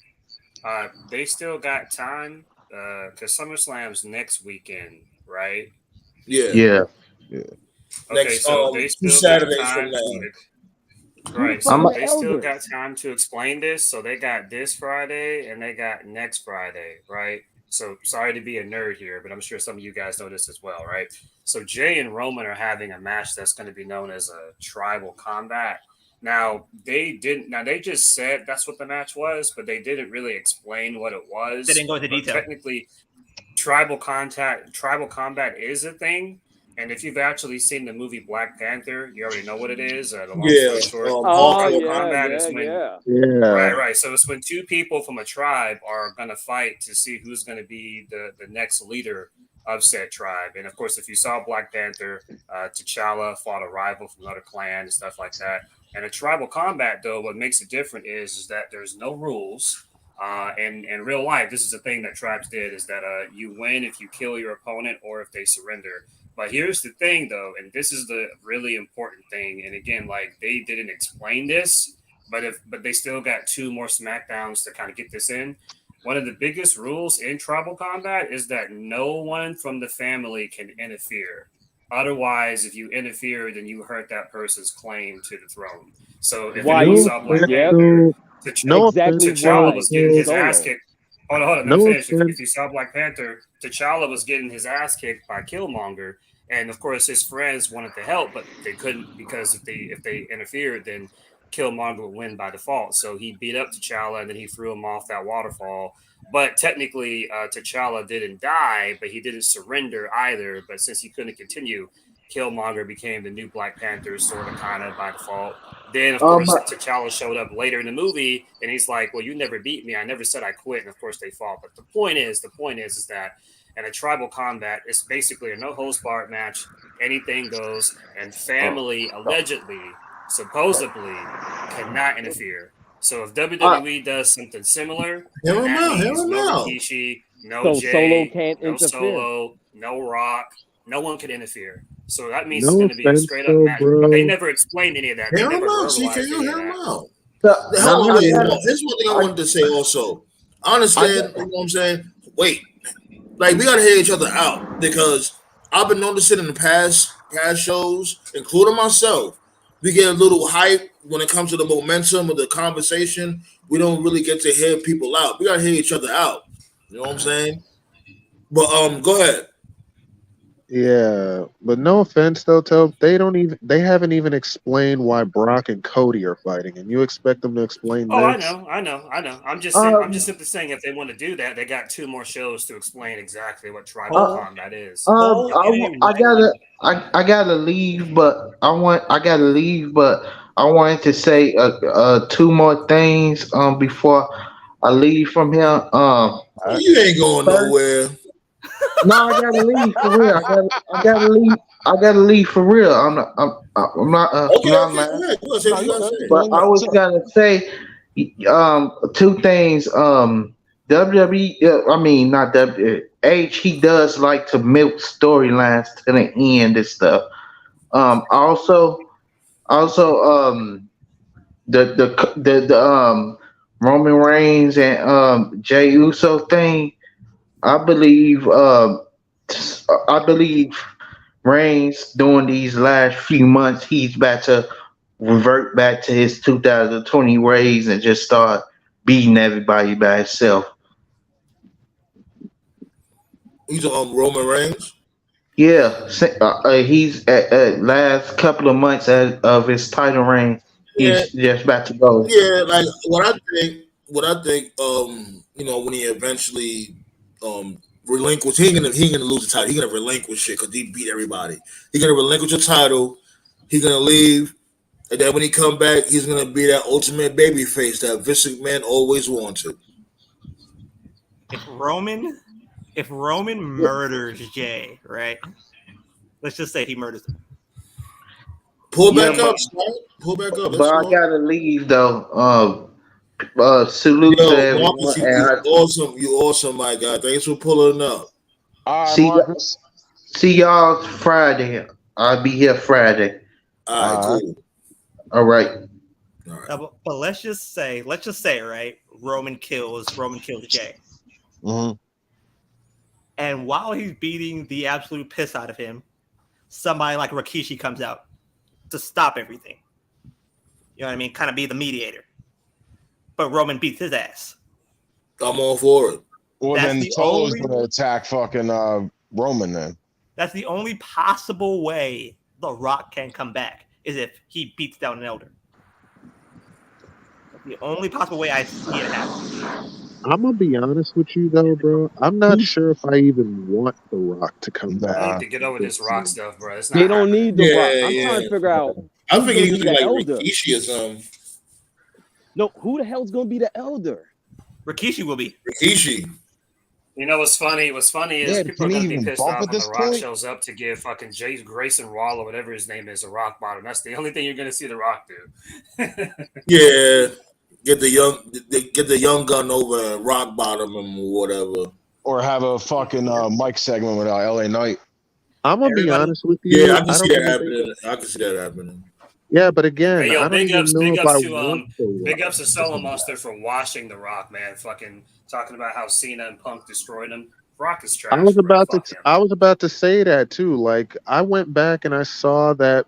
They still got time because SummerSlam's next weekend, right? Yeah. Okay, so they still Saturdays got time. from now. Right, so they still got time to explain this. So they got this Friday and they got next Friday, right? So sorry to be a nerd here, but I'm sure some of you guys know this as well, right? So Jey and Roman are having a match that's going to be known as a tribal combat. Now they just said that's what the match was, but they didn't really explain what it was. They didn't go into detail. Technically, tribal combat is a thing. And if you've actually seen the movie Black Panther, you already know what it is. Combat is when, right. So it's when two people from a tribe are going to fight to see who's going to be the next leader of said tribe. And of course, if you saw Black Panther, T'Challa fought a rival from another clan and stuff like that. And a tribal combat, though, what makes it different is that there's no rules. And in real life, this is the thing that tribes did, is that you win if you kill your opponent or if they surrender. But here's the thing, though, and this is the really important thing. And again, like, they didn't explain this, but they still got 2 more SmackDowns to kind of get this in. One of the biggest rules in tribal combat is that no one from the family can interfere. Otherwise, if you interfere, then you hurt that person's claim to the throne. So if you saw Black Panther, T'Challa was getting his ass kicked. Hold on. If you saw Black Panther, T'Challa was getting his ass kicked by Killmonger, and of course his friends wanted to help, but they couldn't because if they interfered, then Killmonger would win by default. So he beat up T'Challa and then he threw him off that waterfall. But technically, T'Challa didn't die, but he didn't surrender either. But since he couldn't continue, Killmonger became the new Black Panther, sort of, kind of by default. Then, of course, T'Challa showed up later in the movie, and he's like, well, you never beat me. I never said I quit. And, of course, they fought. But the point is that in a tribal combat, it's basically a no-holds-barred match. Anything goes, and family allegedly, supposedly, cannot interfere. So if WWE does something similar, no Rikishi, no Jey, Solo can't no interfere. Solo, no Rock, no one can interfere. So that means it's going to be a straight up match. But they never explained any of that. They never verbalized any of that. Here's one thing I wanted to say also. I understand, you know what I'm saying? Wait, like, we got to hear each other out, because I've been noticing in the past shows, including myself, we get a little hype when it comes to the momentum of the conversation. We don't really get to hear people out. We got to hear each other out. You know what I'm saying? But go ahead. Yeah, but no offense though, they haven't even explained why Brock and Cody are fighting, and you expect them to explain this? I know. I'm just simply saying, if they want to do that, they got 2 more shows to explain exactly what tribal combat is. I gotta leave, but I wanted to say 2 more things before I leave from here. You ain't going nowhere. No, I gotta leave for real. I gotta leave for real. I'm not. But I was gonna say 2 things. WWE. I mean, not H. He does like to milk storylines to the end and stuff. Also, Roman Reigns and Jey Uso thing, I believe Reigns during these last few months he's about to revert back to his 2020 ways and just start beating everybody by himself. He's Roman Reigns. Yeah, he's at last couple of months of his title reign. Yeah, He's just about to go. yeah. Like what I think, when he eventually relinquish, he ain't gonna lose the title. He gonna relinquish it because he beat everybody. He gonna relinquish the title. He gonna leave, and then when he come back, he's gonna be that ultimate baby face that Vince McMahon always wanted. If Roman murders Jay, right? Let's just say he murders him. Pull back up, Scott. Pull back up. But I gotta leave though. Salute to everyone. Marcus, you awesome. You awesome, my God. Thanks for pulling up. See y'all Friday. I'll be here Friday. All right, cool. All right. But let's just say, right? Roman kills Jay. Mm-hmm. And while he's beating the absolute piss out of him, somebody like Rikishi comes out to stop everything. You know what I mean? Kind of be the mediator. But Roman beats his ass. I'm all for it. Well, then Solo's going to attack fucking Roman then. That's the only possible way The Rock can come back is if he beats down an elder. That's the only possible way I see it happen. I'm gonna be honest with you though, bro. I'm not sure if I even want The Rock to come back. I need to get over this Rock stuff, bro. It's not They don't need The Rock. I'm yeah. trying to figure out. I'm thinking he's the like elder. Rikishi or something. No, who the hell's gonna be the elder? Rikishi will be. Rikishi. You know what's funny? What's funny is people are going to be pissed off when The Rock shows up to give fucking Grayson Waller, whatever his name is, a rock bottom. That's the only thing you're going to see The Rock do. Yeah. Get the young gun over and rock bottom and whatever. Or have a fucking Mike segment with LA Knight. I'm gonna be honest with you. Yeah, I can see that happening. I can see that happening. Yeah, but again, Hey, yo, I don't even know if I want to. big ups to Solo Monster for washing The Rock, man. Fucking talking about how Cena and Punk destroyed him. Rock is trash. I was about to say that too. Like I went back and I saw that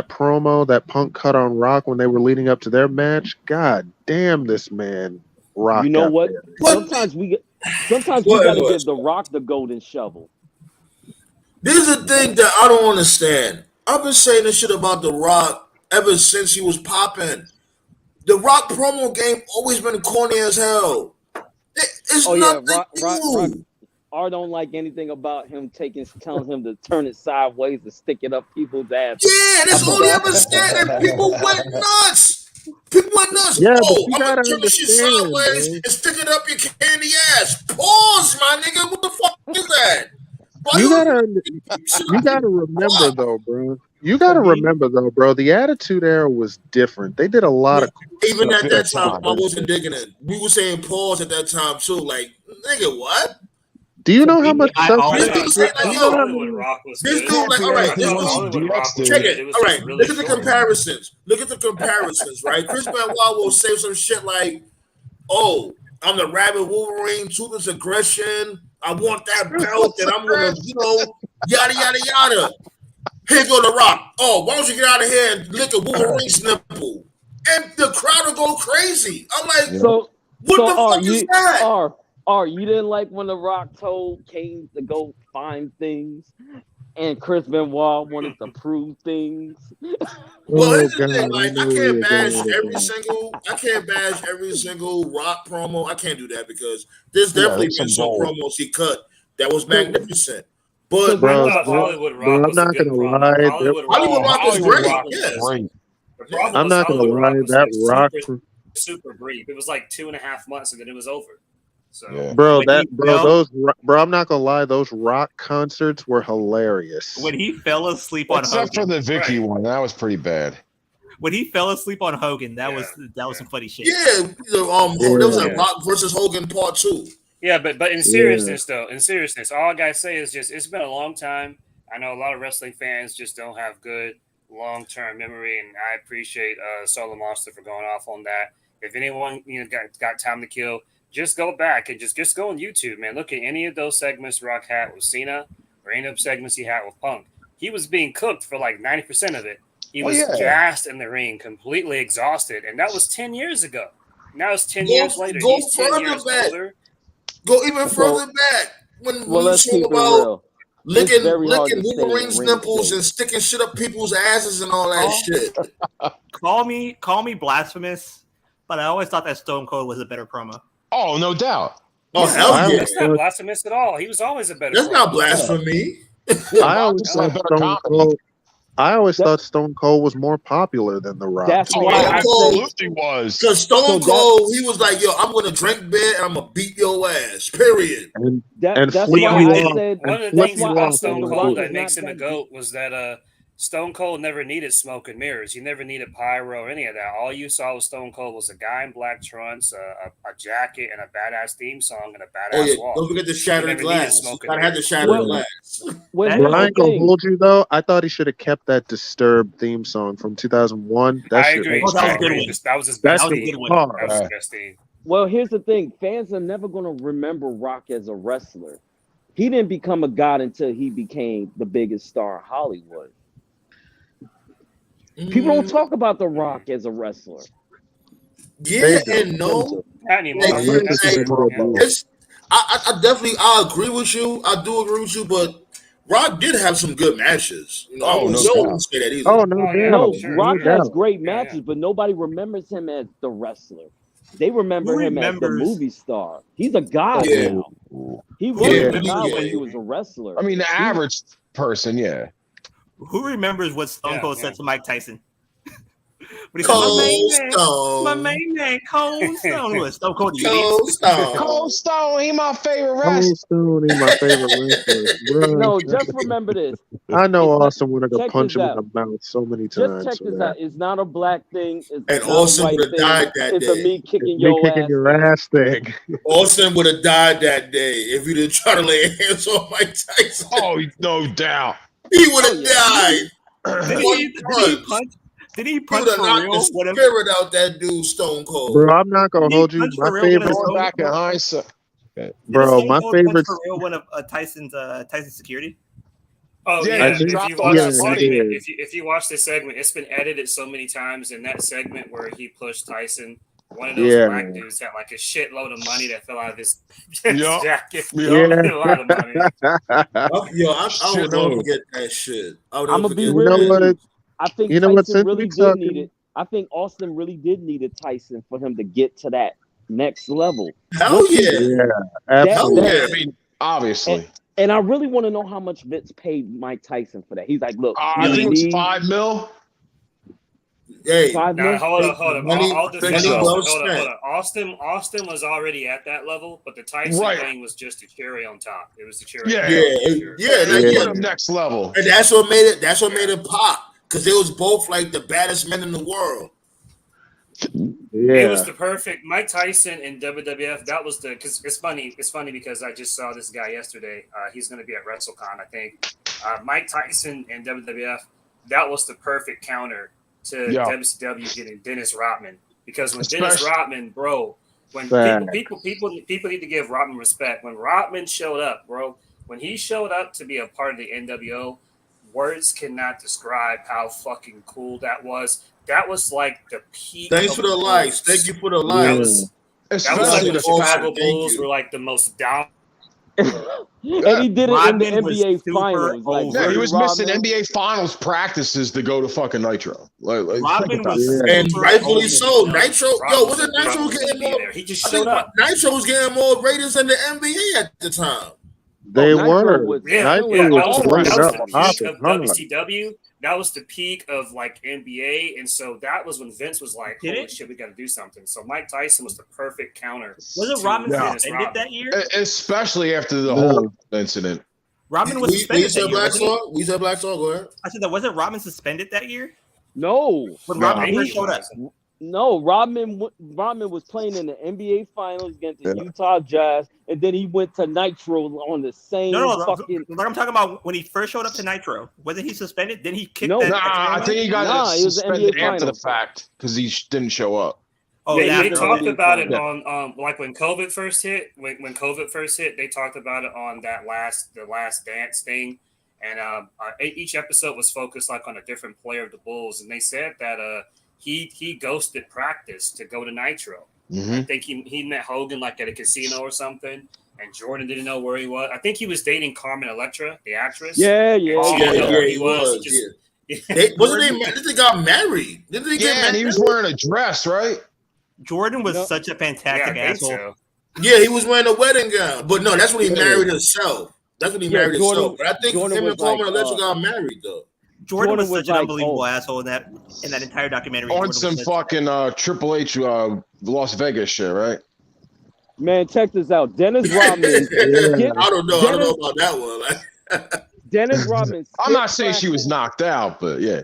promo that Punk cut on Rock when they were leading up to their match. God damn, this man Rock. You know what? Sometimes we gotta give The Rock the golden shovel. This is the thing that I don't understand. I've been saying this shit about The Rock ever since he was popping. The Rock promo game always been corny as hell. It's nothing new. I don't like anything about him telling him to turn it sideways and stick it up people's ass. Yeah, that's all he ever said, and people went nuts. Yeah, I'm gonna turn this shit sideways and stick it up your candy ass. Pause, my nigga. What the fuck is that? You gotta remember though, bro. The Attitude Era was different. They did a lot of even stuff at that time. I wasn't digging it. We were saying pause at that time too. Like, nigga, what? Do you know how much stuff? This dude, like, all right, check it. All right, look at the comparisons. Right? Chris Benoit will say some shit like, "Oh, I'm the Rabbit Wolverine, toothless aggression. I want that belt, and I'm gonna, yada yada yada." Here go The Rock. Oh, why don't you get out of here and lick a Wolverine's nipple? And the crowd will go crazy. I'm like, what the fuck is that? You didn't like when The Rock told Kane to go find things, and Chris Benoit wanted to prove things. Well, it's the thing, like I can't bash every single Rock promo. I can't do that because there's definitely been some promos he cut that was magnificent. But Hollywood Rock was a good promo. Hollywood Rock was great. Yes. I'm not gonna lie, that Rock super brief. It was like 2.5 months, and then it was over. So, I'm not gonna lie, those Rock concerts were hilarious. When he fell asleep on Hogan, except for the Vicky one, that was pretty bad. When he fell asleep on Hogan, that was some funny shit. Yeah, there was a Rock versus Hogan part 2. Yeah, but in seriousness, all I gotta say is just it's been a long time. I know a lot of wrestling fans just don't have good long-term memory, and I appreciate Solo Monster for going off on that. If anyone got time to kill, just go back and just go on YouTube, man. Look at any of those segments Rock had with Cena or any of the segments he had with Punk. He was being cooked for like 90% of it. He was gassed in the ring, completely exhausted, and that was 10 years ago. Now it's 10 years later. Go He's 10 further years back. older. Go even further back. When you let's talk keep it about real. licking to Wolverine's say nipples and sticking shit up people's asses and all that shit. Call me blasphemous, but I always thought that Stone Cold was a better promo. Oh, no doubt. Oh, hell yeah. That's not blasphemous at all. He was always a better That's promo. not blasphemy. I always thought Stone Cold. I always thought Stone Cold was more popular than The Rock. That's why I absolutely was. Because Stone Cold, he was like, yo, I'm going to drink beer and I'm going to beat your ass, period. That's why I said one of the things about Stone Cold that makes him a GOAT was that Stone Cold never needed smoke and mirrors. He never needed pyro or any of that. All you saw with Stone Cold was a guy in black trunks, a jacket, and a badass theme song and a badass walk. Don't forget the shattered glass. Gotta have the shattered shattered glass. But I ain't gonna hold you though. I thought he should have kept that Disturbed theme song from 2001. I agree. That was his best theme. That was his best theme. Well, here's the thing. Fans are never going to remember Rock as a wrestler. He didn't become a god until he became the biggest star in Hollywood. People don't talk about The Rock as a wrestler. Yeah and no. I definitely I agree with you. I do agree with you, but Rock did have some good matches. You know, I wouldn't say that either. Rock has great matches, but nobody remembers him as the wrestler. They remember him as the movie star. He's a god now. He was a god when he was a wrestler. I mean, the average person, yeah. Who remembers what Stone Cold said to Mike Tyson? Cold my main man, Cold Stone. Was Stone Cold? Cold Stone, he my favorite wrestler. Cold Stone, he my favorite wrestler. No, just remember this. I know Austin would have punch him in the mouth so many times. Just check this out. It's not a black thing. It's and Austin would have died that it's day. It's a me kicking your ass thing. Austin would have died that day if you didn't try to lay hands on Mike Tyson. Oh, no doubt. He would have died. Did he punch for knocked real? The spirit out that dude Stone Cold. Bro, I'm not gonna hold you. My favorite. Back in hindsight. Bro, my favorite. For real, one of Tyson's security. Oh yeah, if you watch this segment, it's been edited so many times. In that segment where he pushed Tyson, one of those black dudes had like a shitload of money that fell out of his jacket. A lot of money. I would never forget that shit. I'm gonna be real. I think Tyson really did need it. I think Austin really did need a Tyson for him to get to that next level. Hell yeah. Absolutely. I mean, obviously. And I really want to know how much Vince paid Mike Tyson for that. He's like, look, I think it's $5 million. Hey, hold on. Austin was already at that level, but the Tyson thing was just a cherry on top. It was the cherry. Next level. And that's what made it. That's what made it pop. Because they was both like the baddest men in the world. It was the perfect Mike Tyson in WWF. That was because it's funny. It's funny because I just saw this guy yesterday. He's going to be at WrestleCon, I think. Mike Tyson in WWF. That was the perfect counter to WCW getting Dennis Rodman. Because when Dennis Rodman, bro, when people need to give Rodman respect. When Rodman showed up, bro, when he showed up to be a part of the NWO. Words cannot describe how fucking cool that was. That was like the peak. Thanks for the likes. Thank you for the likes. That was like the Chicago Bulls were like the most down. And he did it in the NBA Finals. He was missing NBA Finals practices to go to fucking Nitro. And rightfully so. Nitro, wasn't Nitro getting more? He just showed up. Nitro was getting more ratings than the NBA at the time. They were. That was the peak of WCW. That was the peak of like NBA, and so that was when Vince was like, "Holy shit, we got to do something." So Mike Tyson was the perfect counter. Was it Rodman suspended that year? Especially after the whole incident. Rodman was suspended that year. We said Black Star. Go ahead. I said that wasn't Rodman suspended that year. No, when Rodman first showed up. No, Rodman was playing in the NBA Finals against the Utah Jazz, and then he went to Nitro on the same fucking. Like I'm talking about when he first showed up to Nitro. Wasn't he suspended? Then he kicked. I think he got suspended after the fact because he didn't show up. Oh, they after talked that. about it Yeah. on like when COVID first hit. When COVID first hit, they talked about it on the last dance thing, and each episode was focused like on a different player of the Bulls, and they said that he ghosted practice to go to Nitro. Mm-hmm. I think he met Hogan like at a casino or something, and Jordan didn't know where he was. I think he was dating Carmen Electra, the actress. Yeah. She didn't know where he was. Didn't they got married? Didn't they get married? And he was wearing a dress, right? Jordan was such a fantastic asshole. So. Yeah, he was wearing a wedding gown. But no, that's when he married himself. That's when he married himself. But I think Jordan him and was like, Carmen Electra got married though. Jordan was was such an like, unbelievable asshole in that entire documentary. On Jordan some was fucking Triple H Las Vegas shit, right? Man, check this out. Dennis Rodman. I don't know about that one. Dennis Rodman. I'm not saying she was knocked out, but yeah.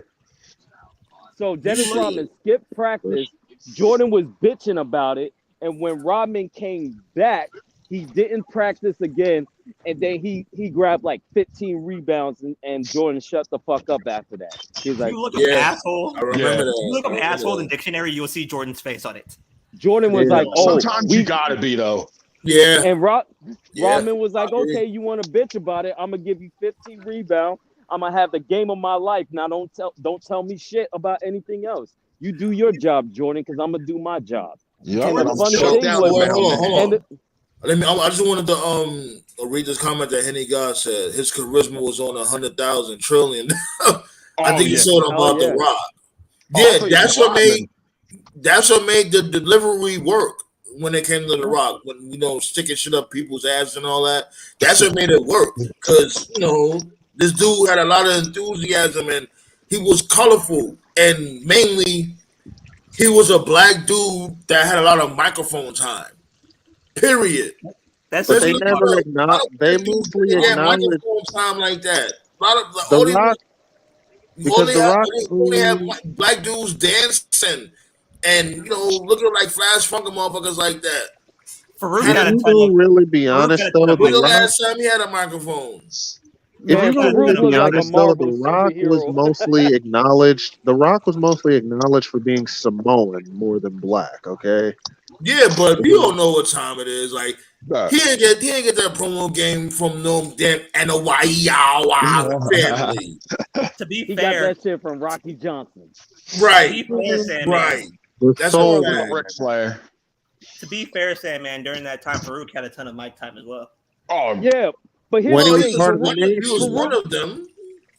So Dennis Rodman skipped practice. Jordan was bitching about it, and when Rodman came back, he didn't practice again, and then he grabbed like 15 rebounds, and Jordan shut the fuck up after that. He's like, "You look up asshole." I remember that. You look up asshole in the dictionary, you'll see Jordan's face on it. Jordan was like, "Oh, sometimes you gotta be though." Yeah. And Rodman was like, "Okay, you want to bitch about it? I'm gonna give you 15 rebounds. I'm gonna have the game of my life. Now don't tell me shit about anything else. You do your job, Jordan, because I'm gonna do my job." Yeah, and the funny hold thing on. was, I just wanted to read this comment that Henny God said. His charisma was on 100,000 trillion. I think he said about The Rock. Yeah, that's what made the delivery work when it came to The Rock. When sticking shit up people's ass and all that. That's what made it work. Because this dude had a lot of enthusiasm and he was colorful, and mainly he was a black dude that had a lot of microphone time. Period. But they never acknowledge. They mostly acknowledge microphone time like that. A lot of The Rock. Because The Rock only have black dudes dancing and looking like Flash Funky motherfuckers like that. Farouk If you will really be honest, though, When the The Rock. last time he had a microphone? If you're going to be honest, though, The Rock was mostly acknowledged. The Rock was mostly acknowledged for being Samoan more than black. Okay. Yeah, but we don't know what time it is. Like he didn't get that promo game from no damn Anowa'iawa family. To be he fair, got that shit from Rocky Johnson. Right. To be fair, Sandman, Right. That's soul what Ric Flair. To be fair, Sandman, during that time, Farouk had a ton of mic time as well. Oh yeah, but here's when he the was thing. part of the he was one of them.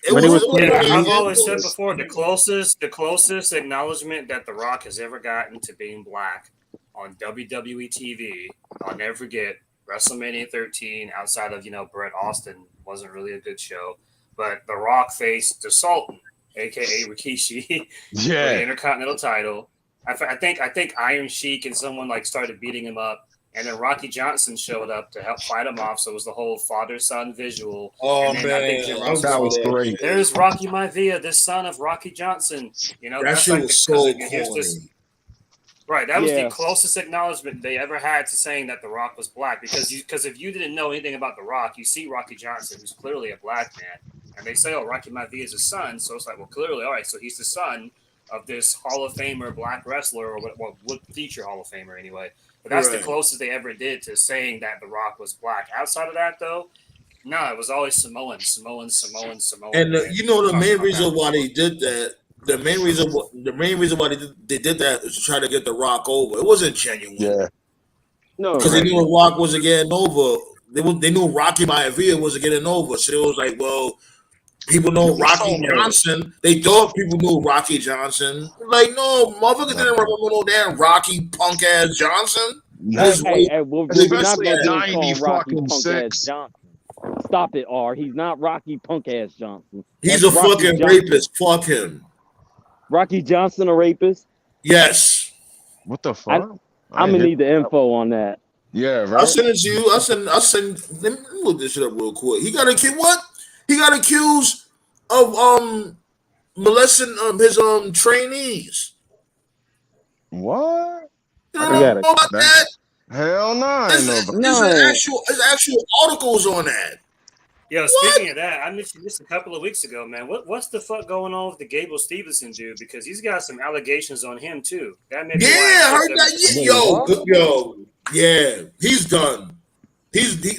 I've always said before, the closest acknowledgement that The Rock has ever gotten to being black on WWE TV, I'll never forget WrestleMania 13. Outside of Brett Austin, wasn't really a good show, but The Rock faced the Sultan, aka Rikishi, for the Intercontinental title. I think Iron Sheik and someone started beating him up. And then Rocky Johnson showed up to help fight him off. So it was the whole father-son visual. Oh, man. I think that was great. There's Rocky Maivia, the son of Rocky Johnson. That shit was so corny. Right. That was the closest acknowledgement they ever had to saying that The Rock was black. Because if you didn't know anything about The Rock, you see Rocky Johnson, who's clearly a black man. And they say, Rocky Maivia is his son. So it's like, well, clearly, all right, so he's the son of this Hall of Famer black wrestler, or what would feature Hall of Famer anyway. But that's the closest they ever did to saying that The Rock was black. Outside of that, though, no, it was always Samoan. And the main reason why they did that, the main reason why they did that is to try to get The Rock over. It wasn't genuine. Yeah. No, because they knew The Rock wasn't getting over. They knew Rocky Maivia wasn't getting over. So it was like, well, people know Rocky Johnson. They thought people knew Rocky Johnson. Like, no, motherfuckers didn't remember no damn Rocky punk ass Johnson. Especially at 90 fucking 6. Stop it, R. He's not Rocky punk ass Johnson. He's a fucking rapist. Fuck him. Rocky Johnson a rapist? Yes. What the fuck? I'm gonna need the info on that. Yeah, right. I'll send it to you. I'll send. Let me look this shit up real quick. He got accused. What? He got accused of molesting his trainees. What? You don't know about that? Hell no. There's actual articles on that. Yo, speaking of that, I mentioned this a couple of weeks ago, man. What's the fuck going on with the Gable Stevenson dude? Because he's got some allegations on him too. That may be I heard that. Yo, yeah, he's done.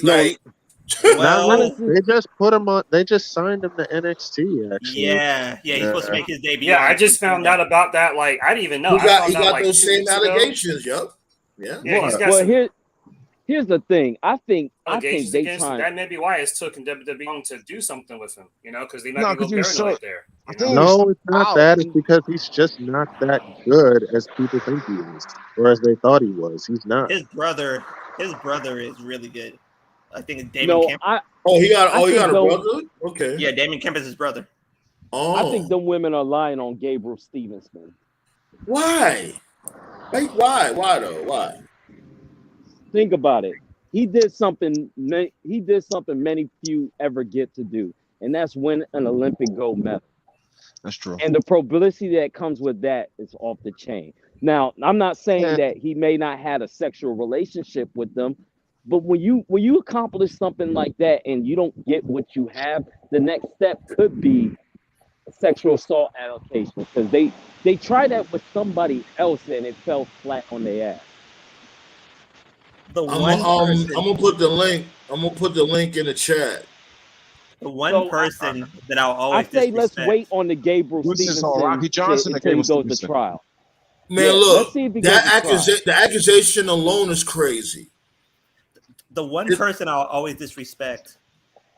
Like. Well, they just put him on. They just signed him to NXT. Actually, yeah, he's supposed to make his debut. Yeah, I just found out about that. Like, I didn't even know. He got those same allegations. Yup. Yeah. He's got some. Here's the thing. I think they trying. That may be why it's took WWE to do something with him. Because they might be a little paranoid there. No, it's not that. It's because he's just not that good as people think he is, or as they thought he was. He's not. His brother is really good. I think it's Damien Kemp. He got a brother? Okay. Yeah, Damien Kemp is his brother. Oh. I think the women are lying on Gabriel Stevenson. Why? Like, why? Why though? Why? Think about it. He did something many few ever get to do, and that's win an Olympic gold medal. That's true. And the publicity that comes with that is off the chain. Now, I'm not saying that he may not have a sexual relationship with them, but when you accomplish something like that and you don't get what you have, the next step could be a sexual assault allocation, because they tried that with somebody else and it fell flat on their ass. I'm gonna put the link. I'm gonna put the link in the chat. The one person that I'll always say let's wait on the Gabriel Stevenson Rocky Johnson until he goes to trial. Man, look, the accusation alone is crazy. The one person I'll always disrespect,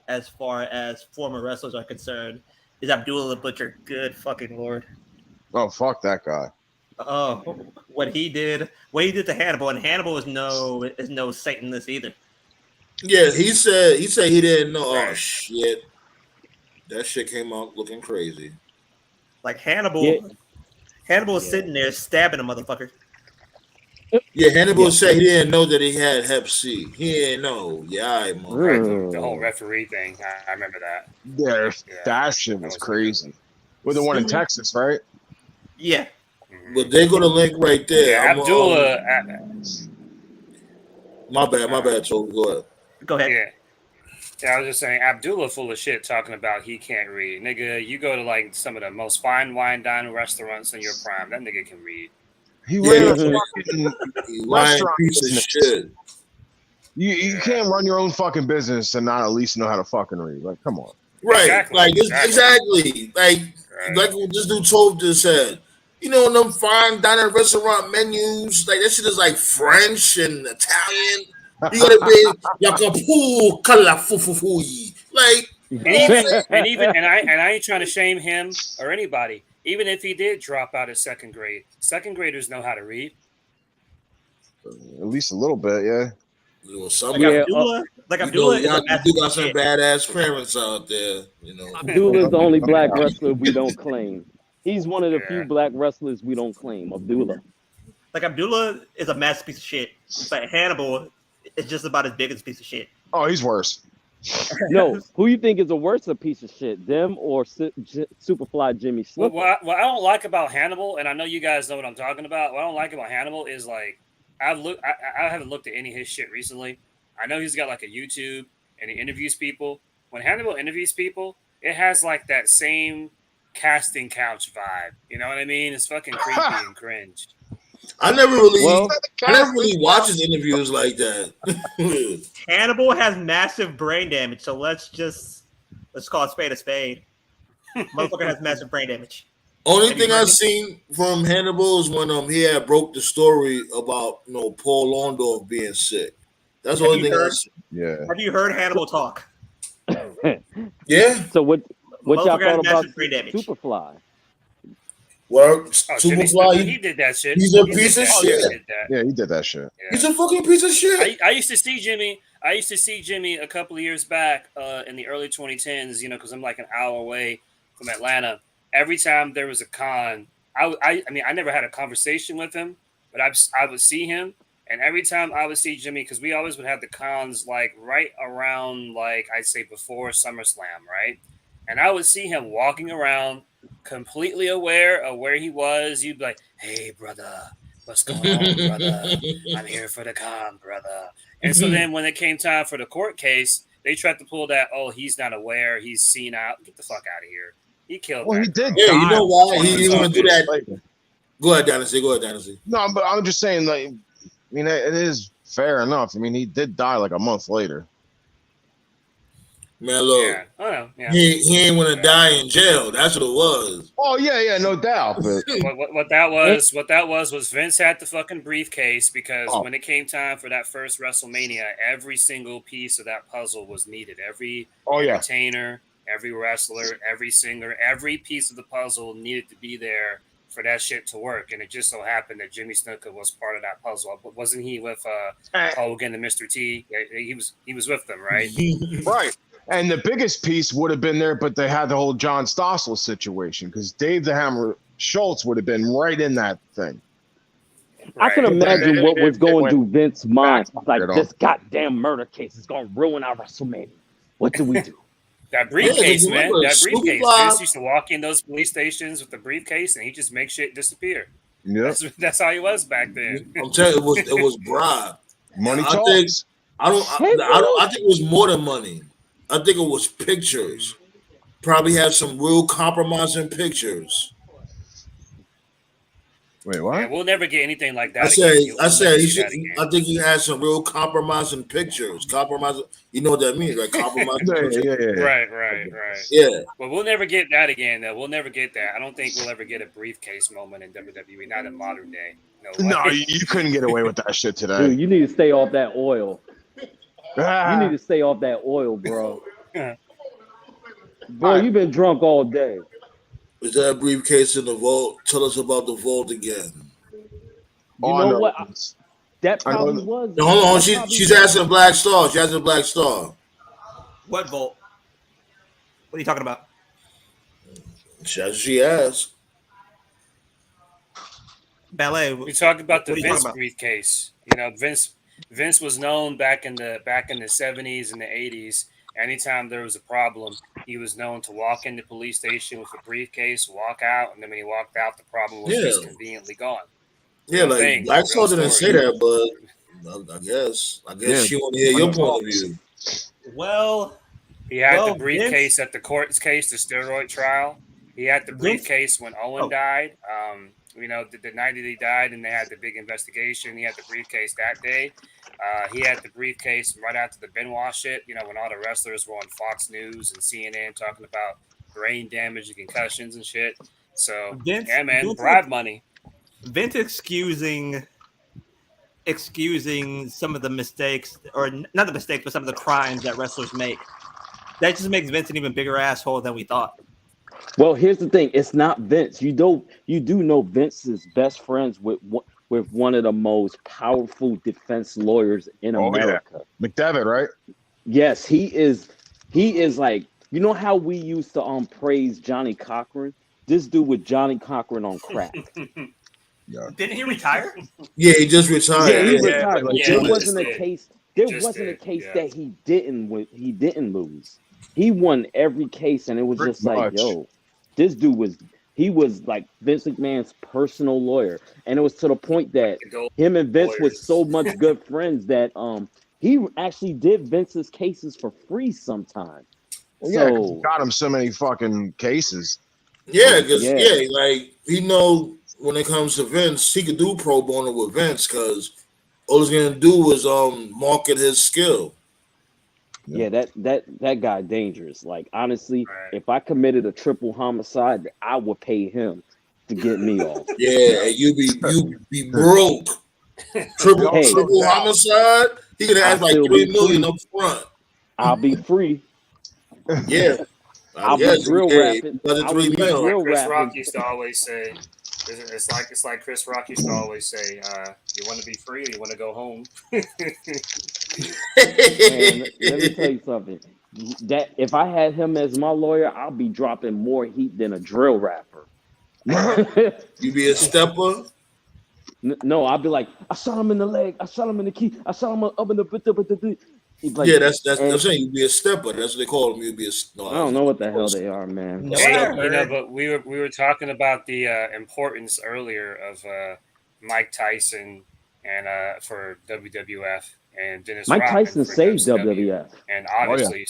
as far as former wrestlers are concerned, is Abdullah the Butcher. Good fucking lord! Oh, fuck that guy. Oh, what he did to Hannibal, and Hannibal is no Satanist either. Yeah, he said he didn't know. Oh shit, that shit came out looking crazy. Like Hannibal is sitting there stabbing a motherfucker. Yeah, Hannibal said he didn't know that he had Hep C. He didn't know. Yeah, the whole referee thing. I remember that. Yeah, that shit was crazy. With the one in Texas, right? Yeah. But they go to link right there. Yeah, Abdullah. My bad. So go ahead. Go ahead. Yeah, I was just saying, Abdullah full of shit talking about he can't read. Nigga, you go to like some of the most fine wine dining restaurants in your prime. That nigga can read. He ran a fucking restaurant piece of shit. You can't run your own fucking business and not at least know how to fucking read. Like, come on. Right. Exactly. Like what this dude told just said. Them fine dining restaurant menus, like that shit is like French and Italian. You gotta be like a pool color like and I ain't trying to shame him or anybody. Even if he did drop out of second grade, second graders know how to read. At least a little bit, yeah. Abdullah you got some badass parents out there, Abdullah's the only black wrestler we don't claim. He's one of the few black wrestlers we don't claim, Abdullah. Like, Abdullah is a massive piece of shit, but Hannibal is just about as big as a piece of shit. Oh, he's worse. No, who you think is a worse piece of shit, them or Superfly Jimmy Snuka? What I don't like about Hannibal, and I know you guys know what I'm talking about. What I don't like about Hannibal is like I haven't looked at any of his shit recently. I know he's got like a YouTube and he interviews people. When Hannibal interviews people, it has like that same casting couch vibe. You know what I mean? It's fucking creepy and cringe. I never really watch his interviews like that. Hannibal has massive brain damage, so let's call a spade a spade. Motherfucker has massive brain damage. Only thing I've seen from Hannibal is when he had broke the story about Paul Orndorff being sick. That's the only thing I've seen. Yeah. Have you heard Hannibal talk? Yeah. So what y'all thought about Superfly? Well, Superfly, he did that shit. He's a piece of shit. Yeah, he did that shit. Yeah. He's a fucking piece of shit. I used to see Jimmy a couple of years back in the early 2010s, because I'm like an hour away from Atlanta. Every time there was a con, I never had a conversation with him, but I would see him. And every time I would see Jimmy, because we always would have the cons like right around, like I'd say before SummerSlam, right? And I would see him walking around completely aware of where he was. You'd be like, "Hey, brother, what's going on, brother? I'm here for the con, brother." And so then when it came time for the court case, They tried to pull that. Oh, he's not aware. He's seen out. Get the fuck out of here. He killed. Well, that he did. Yeah, you know why he didn't want to do that? Go ahead, Dynasty. No, but I'm just saying, like, I mean, it is fair enough. I mean, he did die like a month later. Man, look, Yeah. Oh, no. Yeah. he ain't want to die in jail. That's what it was. Oh yeah, no doubt. But what that was Vince had the fucking briefcase because when it came time for that first WrestleMania, every single piece of that puzzle was needed. Every entertainer, every wrestler, every singer, every piece of the puzzle needed to be there for that shit to work. And it just so happened that Jimmy Snuka was part of that puzzle. Wasn't he with Hogan and Mr. T? Yeah, he was with them, right? Right. And the biggest piece would have been there, but they had the whole John Stossel situation because Dave the Hammer Schultz would have been right in that thing. I can imagine what was going through Vince's mind. Like, this goddamn murder case is going to ruin our WrestleMania. What do we do? That briefcase, man. That briefcase. Vince used to walk in those police stations with the briefcase, and he just make shit disappear. Yeah, that's how he was back then. I'm telling you, it was bribe. Money I talks. I think it was more than money. I think it was pictures. Probably had some real compromising pictures. Wait, what? Yeah, we'll never get anything like that. I think he had some real compromising pictures. Compromising, you know what that means, right? Compromising pictures. Yeah. Right. Yeah. But we'll never get that again, though. We'll never get that. I don't think we'll ever get a briefcase moment in WWE, not in modern day. No, you couldn't get away with that shit today. Dude, you need to stay off that oil. You need to stay off that oil, bro. Bro, you've been drunk all day. Is that briefcase in the vault? Tell us about the vault again. You know what? That probably was. No, hold on. She's asking Black Star. She asking Black Star. What vault? What are you talking about? She asked. Ballet. We talk about the Vince briefcase. You know, Vince was known back in the 70s and the 80s. Anytime there was a problem, he was known to walk in the police station with a briefcase, walk out, and then when he walked out, the problem was just conveniently gone. Yeah, like Black Star didn't say that, but I guess she want to hear your point of view. Well, he had the briefcase at the court case, the steroid trial. He had the briefcase when Owen died. You know, the night that he died, and they had the big investigation. He had the briefcase that day. He had the briefcase right after the Benoit shit. You know, when all the wrestlers were on Fox News and CNN talking about brain damage and concussions and shit. So, bribe money. Vince excusing some of the mistakes, or not the mistakes, but some of the crimes that wrestlers make. That just makes Vince an even bigger asshole than we thought. Well, here's the thing. It's not Vince. You do know Vince is best friends with one of the most powerful defense lawyers in America. Yeah. McDevitt, right? Yes, he is like, you know how we used to praise Johnny Cochran? This dude with Johnny Cochran on crack. Yeah. Didn't he retire? Yeah, he just retired. Yeah, he retired. But there wasn't a case that he didn't lose. He won every case, and it was just like, yo, this dude was like Vince McMahon's personal lawyer. And it was to the point that him and Vince were so much good friends that he actually did Vince's cases for free sometimes. Well, yeah, because he got him so many fucking cases. Yeah, because like he know when it comes to Vince, he could do pro bono with Vince because all he's gonna do is market his skill. Yeah, that guy dangerous. Like, honestly, if I committed a triple homicide, I would pay him to get me off. Yeah, and you be broke. Triple homicide. He could ask like $3 million up front. I'll be free. Yeah, I'll be real rapid. Chris Rock used to always say. It's like Chris Rock used to always say, you want to be free or you want to go home? Man, let me tell you something. That if I had him as my lawyer, I'll be dropping more heat than a drill rapper. You be a stepper? No, I'll be like, I shot him in the leg, I shot him in the key, I shot him up in the like, yeah, that's I'm saying you be a stepper. That's what they call him. You be I don't know what the hell they are, man. But we were talking about the importance earlier of Mike Tyson and for WWF, and Dennis Mike Rodman Tyson for saved WCW. WWF. And obviously,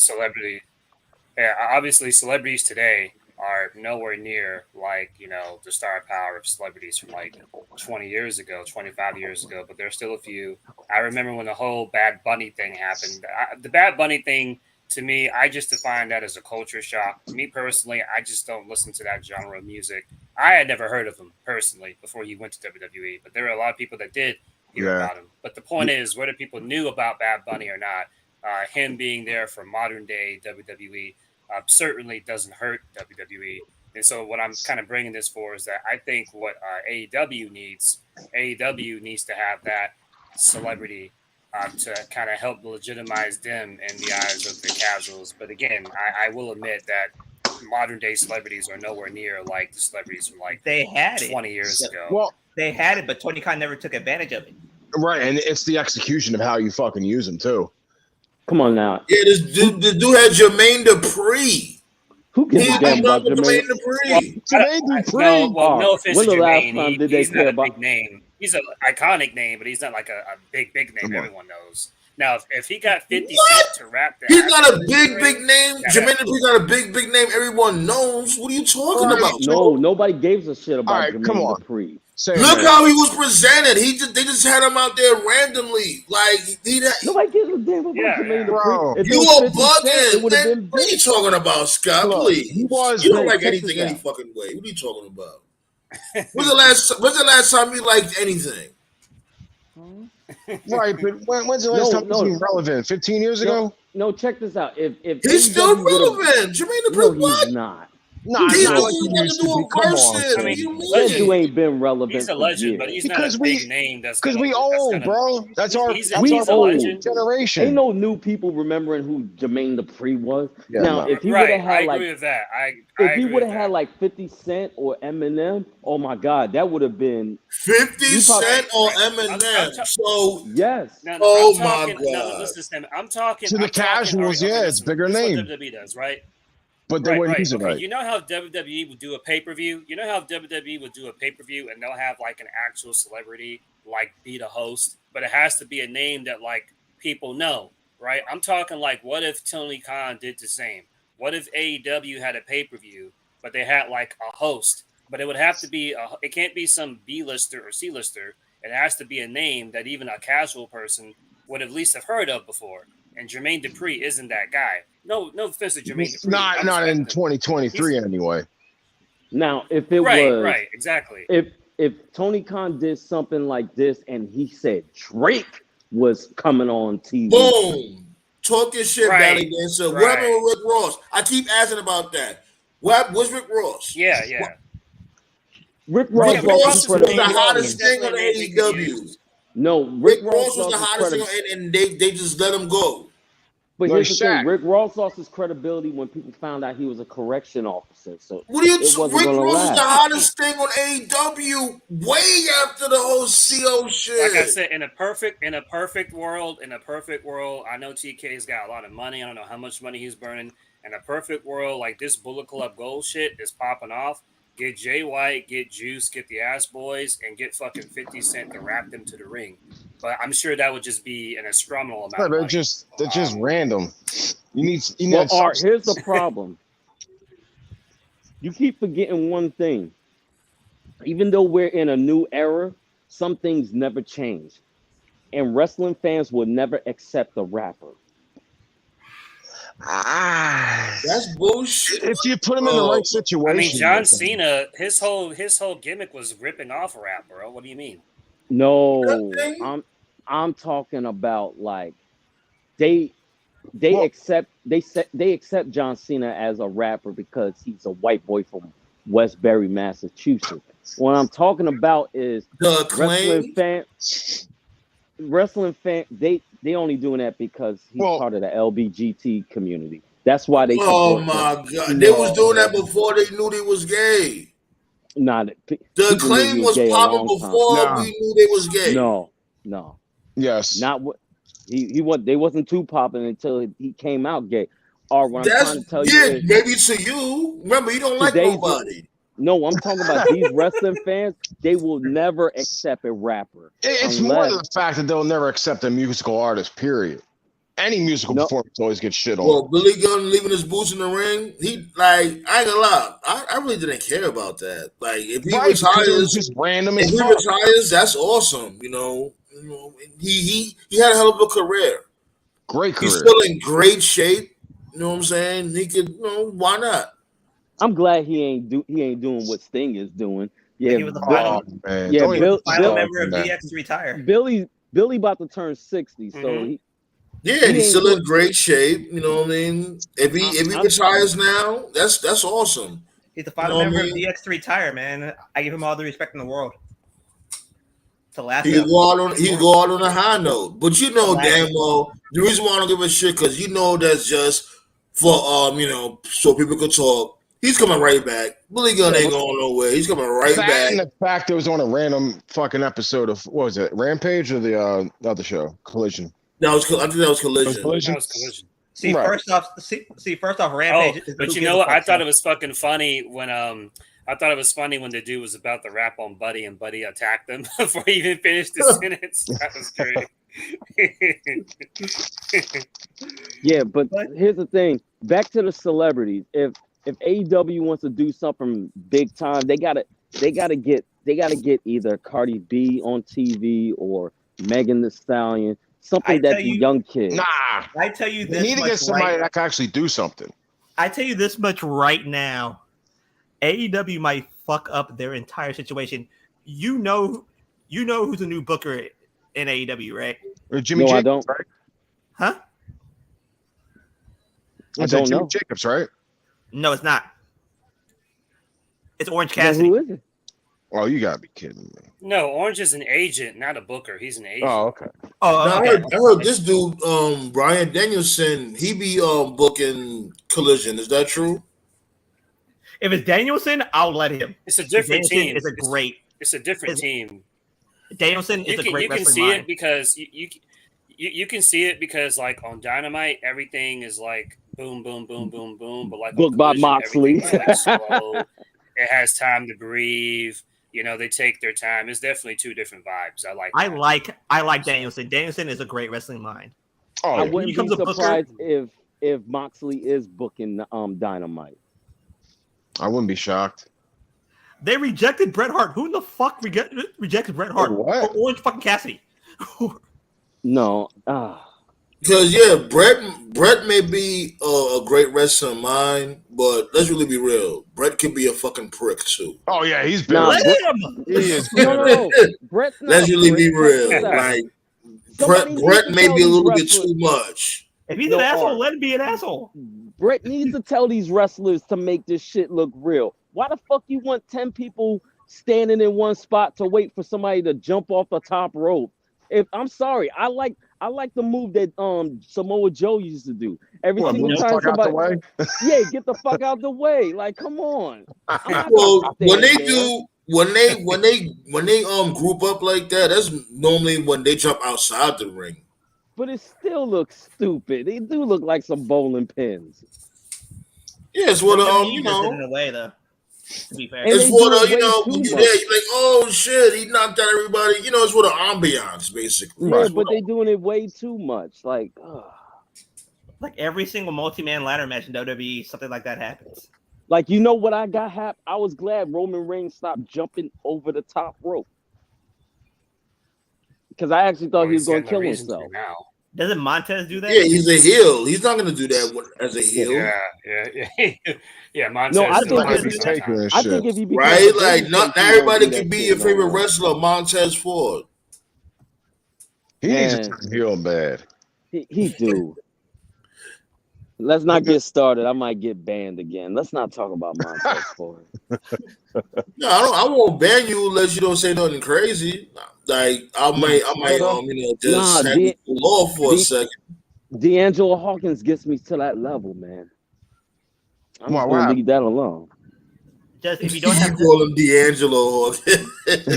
obviously, celebrities today are nowhere near like, you know, the star power of celebrities from like 20 years ago, 25 years ago, but there's still a few. I remember when the whole Bad Bunny thing happened. The Bad Bunny thing, to me, I just define that as a culture shock. Me personally, I just don't listen to that genre of music. I had never heard of him personally before he went to WWE, but there were a lot of people that did hear about him. But the point is, whether people knew about Bad Bunny or not, him being there for modern day WWE certainly doesn't hurt WWE. And so what I'm kind of bringing this for is that I think what AEW needs to have that celebrity to kind of help legitimize them in the eyes of the casuals. But again, I will admit that modern day celebrities are nowhere near like the celebrities from like they had 20 years ago. Well, they had it, but Tony Khan never took advantage of it. Right, and it's the execution of how you fucking use them too. Come on now. Yeah, this dude had Jermaine Dupri. Who gives a damn about Jermaine? Jermaine Dupri. No offense when to the last Jermaine, time did they he's care not a about? big name. He's an iconic name, but he's not like a big name everyone knows. Now, if he got 50 Cent to rap that, he's not a big name. Jermaine Dupri's not a big name. Everyone knows. What are you talking about? No, nobody gives a shit about Jermaine Dupri. Look how he was presented. They just had him out there randomly. Like nobody gives a damn about Jermaine Dupri. You are bugging. Man, what are you talking about, Scott? Please. You don't like anything any fucking way. What are you talking about? When's the last time you liked anything? Right, but when's the last time it's been relevant? 15 years ago? No, check this out. If he's still relevant, Jermaine Dupri, he's not. Nah, he's not like he used to be. Come on, I mean, that dude ain't been relevant. He's a legend, but he's not a big name. Because we old, bro. That's our old generation. Ain't no new people remembering who Jermaine Dupri was. Yeah, now, if he would have had I like, agree with that. if he would have had like 50 Cent or Eminem, oh my God, that would have been 50 Cent or Eminem. So yes. Oh my God. No, listen, I'm talking to the casuals. Yeah, it's bigger name. What WWE does, right? But they wouldn't use it right. You know how WWE would do a pay-per-view? You know how WWE would do a pay-per-view and they'll have like an actual celebrity like be the host, but it has to be a name that like people know, right? I'm talking like, what if Tony Khan did the same? What if AEW had a pay-per-view, but they had like a host? But it would have to be it can't be some B-lister or C-lister. It has to be a name that even a casual person would at least have heard of before. And Jermaine Dupri isn't that guy. No offense to Jermaine Dupri. Not in 2023 anyway. Now, if it was right, exactly. If Tony Khan did something like this and he said Drake was coming on TV, boom, talking shit about it again. So what happened with Rick Ross? I keep asking about that. What's Rick Ross? Yeah. Rick Ross was the hottest thing on AEW. No, Rick Ross was the hottest thing, and they just let him go. But here's the thing: Rick Ross lost his credibility when people found out he was a correction officer. So what are you? Rick Ross was the hottest thing on AEW way after the whole CO shit. Like I said, in a perfect world, I know TK's got a lot of money. I don't know how much money he's burning. In a perfect world, like this Bullet Club Gold shit is popping off. Get Jay White, get Juice, get the Ass Boys, and get fucking 50 Cent to wrap them to the ring. But I'm sure that would just be an astronomical amount. They're just random. You need. Art, here's the problem. You keep forgetting one thing. Even though we're in a new era, some things never change, and wrestling fans will never accept a rapper. That's bullshit. If you put him in the right situation. I mean, John Cena, his whole gimmick was ripping off a rap, bro. What do you mean? No, I'm talking about like they accept John Cena as a rapper because he's a white boy from Westbury, Massachusetts. What I'm talking about is wrestling fan. They only doing that because he's part of the LBGT community. That's why they. Oh my God! They was doing that before they knew they was gay. Nah, the Acclaim was popping before we knew they was gay. No. Yes. Not what he they wasn't too popping until he came out gay. Or what I'm trying to tell you is, maybe to you. Remember, you don't like nobody. No, I'm talking about these wrestling fans. They will never accept a rapper. It's more than the fact that they'll never accept a musical artist, period. Any musical performance always gets shit on. Well, Billy Gunn leaving his boots in the ring, he I ain't gonna lie, I really didn't care about that. Like if he retires, just random. If he retires, that's awesome. He had a hell of a career. Great career. He's still in great shape. You know what I'm saying? He could. Why not? I'm glad he ain't doing what Sting is doing. Yeah, he was the final, final member of DX to retire. Billy about to turn 60, so he's still in great shape. You know what I mean? If he retires now, that's awesome. He's the final member of DX to retire, man. I give him all the respect in the world. To last, he go out on a high note. But damn well, the reason why I don't give a shit because that's just for so people could talk. He's coming right back. Billy Gunn ain't going nowhere. He's coming right back. And the fact it was on a random fucking episode of what was it, Rampage or the other show, Collision? I think that was Collision. That was Collision. See, first off, Rampage. But you know what? I thought it was fucking funny when the dude was about to rap on Buddy and Buddy attacked him before he even finished the sentence. That was great. Yeah, but here's the thing. Back to the celebrities. If AEW wants to do something big time, they gotta get either Cardi B on TV or Megan Thee Stallion, something that's a young kid. Nah, I tell you this. They need to get somebody that can actually do something. I tell you this much right now. AEW might fuck up their entire situation. You know who's the new booker in AEW, right? Jimmy Jacobs, I don't. Right? Huh? I don't know. Jimmy Jacobs, right? No, it's not. It's Orange Cassidy. Who is it? Oh, you gotta be kidding me. No, Orange is an agent, not a booker. He's an agent. Oh, okay. Oh, okay. I heard this dude, Bryan Danielson, he be booking Collision. Is that true? If it's Danielson, I'll let him. It's a different team. It's a different team. Danielson is a great wrestling. You can see it because you can see it because like on Dynamite, everything is like boom, boom, boom, boom, boom. But like booked by Moxley, like slow. It has time to breathe. They take their time. It's definitely two different vibes. I like Danielson. Danielson is a great wrestling mind. Oh, I wouldn't be surprised if Moxley is booking Dynamite. I wouldn't be shocked. They rejected Bret Hart. Who the fuck rejected Bret Hart? What? For Orange fucking Cassidy. No. Because Bret may be a great wrestler mind, but let's really be real. Bret can be a fucking prick too. Oh yeah, he's been. He is. No. Bret's not. Let's really be real. Like Bret may be a little bit too much. If he's an asshole, let him be an asshole. Bret needs to tell these wrestlers to make this shit look real. Why the fuck you want 10 people standing in one spot to wait for somebody to jump off the top rope? I'm sorry, I like the move that Samoa Joe used to do. Every single time somebody, get the fuck out the way. Like, come on. Well, when they group up like that, that's normally when they jump outside the ring. But it still looks stupid. They do look like some bowling pins. Yeah, it's what in a way though. To be fair, it's what when you're there, you're like, oh shit, he knocked out everybody. It's what an ambiance basically. Yeah, but they're doing it way too much. Like every single multi-man ladder match in WWE, something like that happens. Like, you know what I got happy? I was glad Roman Reigns stopped jumping over the top rope. Because I actually thought he was going to kill himself. Doesn't Montez do that? Yeah, he's a heel. He's not going to do that as a heel. Yeah. Montez. No, I think if you become like not everybody can be your favorite wrestler. Montez Ford. He needs to heel bad. He do. Let's not get started. I might get banned again. Let's not talk about Montez Ford. No, I won't ban you unless you don't say nothing crazy. Like I might just have you pull off for a second. D'Angelo Hawkins gets me to that level, man. I'm just gonna leave that alone. Just if you don't have call him D'Angelo Hawkins.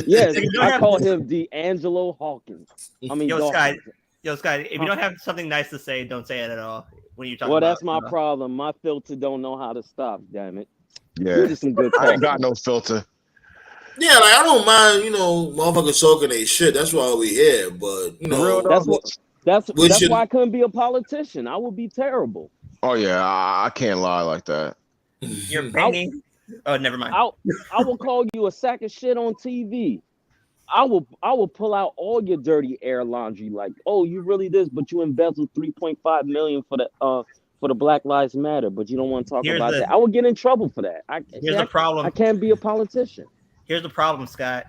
Yes, I call him D'Angelo Hawkins. I mean, Sky, if you don't have something nice to say, don't say it at all. When you talk that's my problem. My filter don't know how to stop. Damn it. Yeah, These are some good I ain't got coffee. no filter. Yeah, like I don't mind, motherfuckers talking their shit. That's why we here. But That's why I couldn't be a politician. I would be terrible. Oh yeah, I can't lie like that. You're Benny. Oh, never mind. I will call you a sack of shit on TV. I will pull out all your dirty air laundry. Like, oh, you really this, but you embezzled $3.5 million for the Black Lives Matter, but you don't want to talk about that. I would get in trouble for that. Here's the problem. I can't be a politician. Here's the problem, Scott.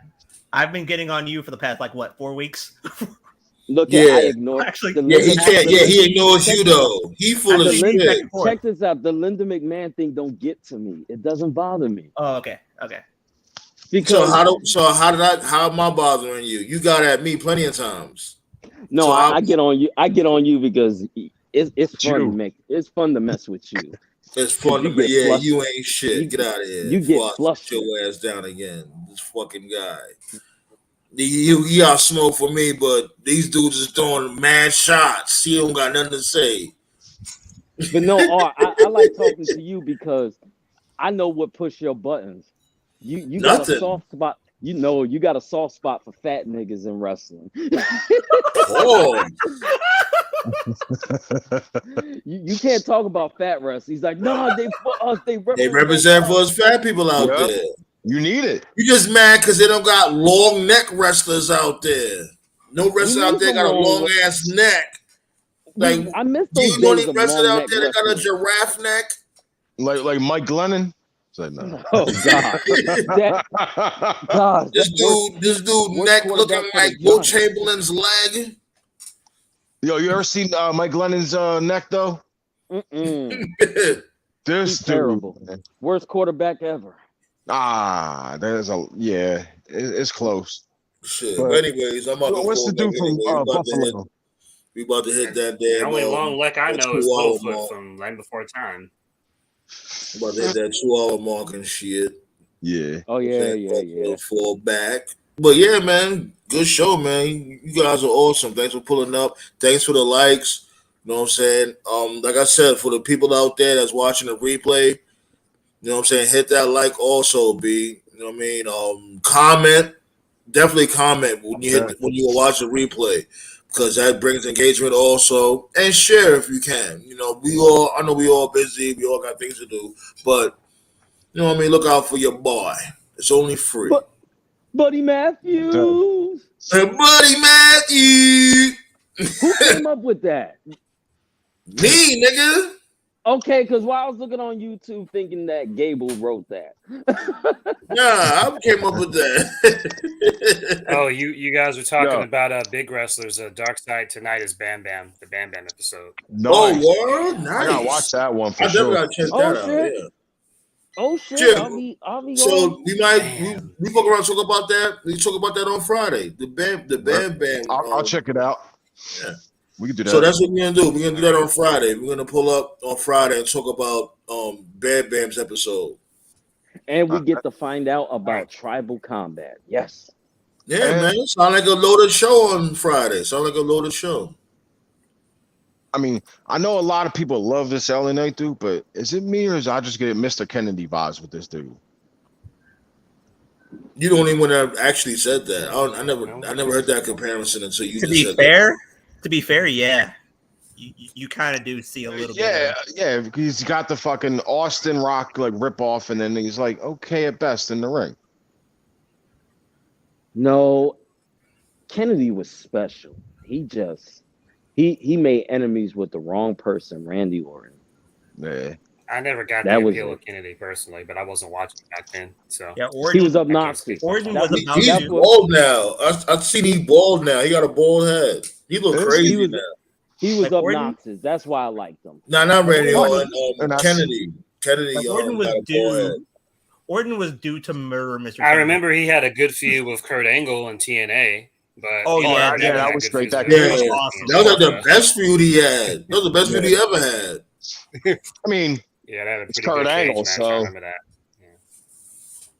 I've been getting on you for the past 4 weeks. Look, I ignore. Actually, he can't. Yeah, he ignores you though. He full of shit. Check this out. The Linda McMahon thing don't get to me. It doesn't bother me. Oh, okay. Because how am I bothering you? You got at me plenty of times. No, so I get on you. I get on you because it's fun. It's fun to mess with you. It's fun to you ain't shit. Get out of here. You get flushed. Your ass down again. This fucking guy. He got smoke for me, but these dudes is throwing mad shots. He don't got nothing to say. But no, I like talking to you because I know what push your buttons. You got a soft spot. You got a soft spot for fat niggas in wrestling. Oh. you can't talk about fat wrestlers. He's like, no, they represent for us fat people out there. You need it. You just mad because they don't got long neck wrestlers out there. No wrestler out there got a long ass neck. Like I miss those you know any wrestler out there that got a giraffe neck? Like Mike Glennon? No. Oh God! This dude neck looking like Will Chamberlain's leg. Yo, you ever seen Mike Glennon's neck though? This terrible. Worst quarterback ever. It's close. Shit. But anyways, I'm about to what's the dude from Buffalo? We about to hit that damn. The only long leg I know is Slowfoot from Land Before Time. About to hit that 2 hour mark and shit. Yeah. Oh yeah. Fall back. But yeah, man, good show, man. You guys are awesome. Thanks for pulling up. Thanks for the likes. You know what I'm saying? Like I said, for the people out there that's watching the replay, you know what I'm saying, hit that like also, B. You know what I mean? Comment. Definitely comment when you watch the replay. Because that brings engagement also, and share if you can. I know we all busy, we all got things to do, but you know what I mean. Look out for your boy. It's only free. Buddy Matthews. Buddy Matthews. Who came up with that? Me, nigga. Okay, because while I was looking on YouTube thinking that Gable wrote that. Nah, I came up with that. Oh, you guys were talking about big wrestlers. Dark Side Tonight is Bam Bam, the Bam Bam episode. Nice. Oh, word? Nice. I gotta watch that one for I sure. Gotta check that out. Shit. Yeah. Oh shit! Jim, I'll be so we fuck around talk about that. We talk about that on Friday. The Bam Bam. I'll check it out. Yeah. We can do that. So that's what we're gonna do. We're gonna do that on Friday. We're gonna pull up on Friday and talk about Bam Bam's episode. And we get to find out about tribal combat. Yes. Yeah, man. Sound like a loaded show on Friday. Sound like a loaded show. I mean, I know a lot of people love this LA Knight dude, but is it me or is I just getting Mr. Kennedy vibes with this dude? You don't even have actually said that. I never heard that comparison until you just said that. To be fair, yeah. You kind of do see a little bit. Yeah, he's got the fucking Austin Rock like rip off, and then he's like okay at best in the ring. No, Kennedy was special. He made enemies with the wrong person, Randy Orton. Yeah. I never got the appeal of Kennedy personally, but I wasn't watching back then. So yeah, Orton, he was obnoxious. Orton was he's bald now. I've seen he's bald now. He got a bald head. He look crazy now. He was obnoxious. That's why I liked him. No, not Randy Orton. Kennedy. Orton was due to murder Mr. I remember he had a good feud with Kurt Angle in TNA. But that was great. That was awesome. That was like the best feud he had. That was the best feud he ever had. I mean, yeah, that was it's Kurt Angle, so I remember that. Yeah.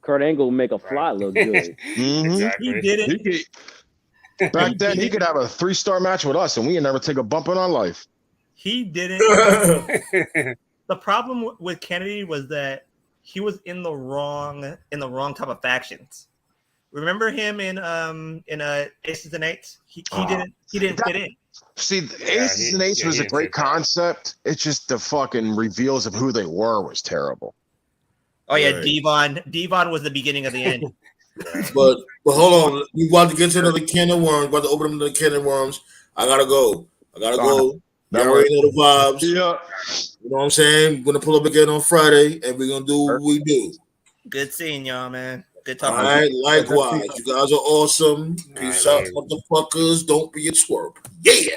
Kurt Angle make a fly look good. Exactly. He did it. Back then, he could have a 3-star match with us, and we never take a bump in our life. He didn't. The problem with Kennedy was that he was in the wrong type of factions. Remember him in Aces and Eights? He didn't fit in. See, Aces and Eights was a great concept. It's just the fucking reveals of who they were was terrible. Oh yeah, Devon was the beginning of the end. But hold on, we about to get to another can of worms. About to open another can of worms. I gotta go. You already know the vibes. Yeah. You know what I'm saying? We're gonna pull up again on Friday, and we're gonna do what we do. Good seeing y'all, man. Good talking. All right, likewise. You guys are awesome. Peace out, motherfuckers. Don't be a twerp. Yeah.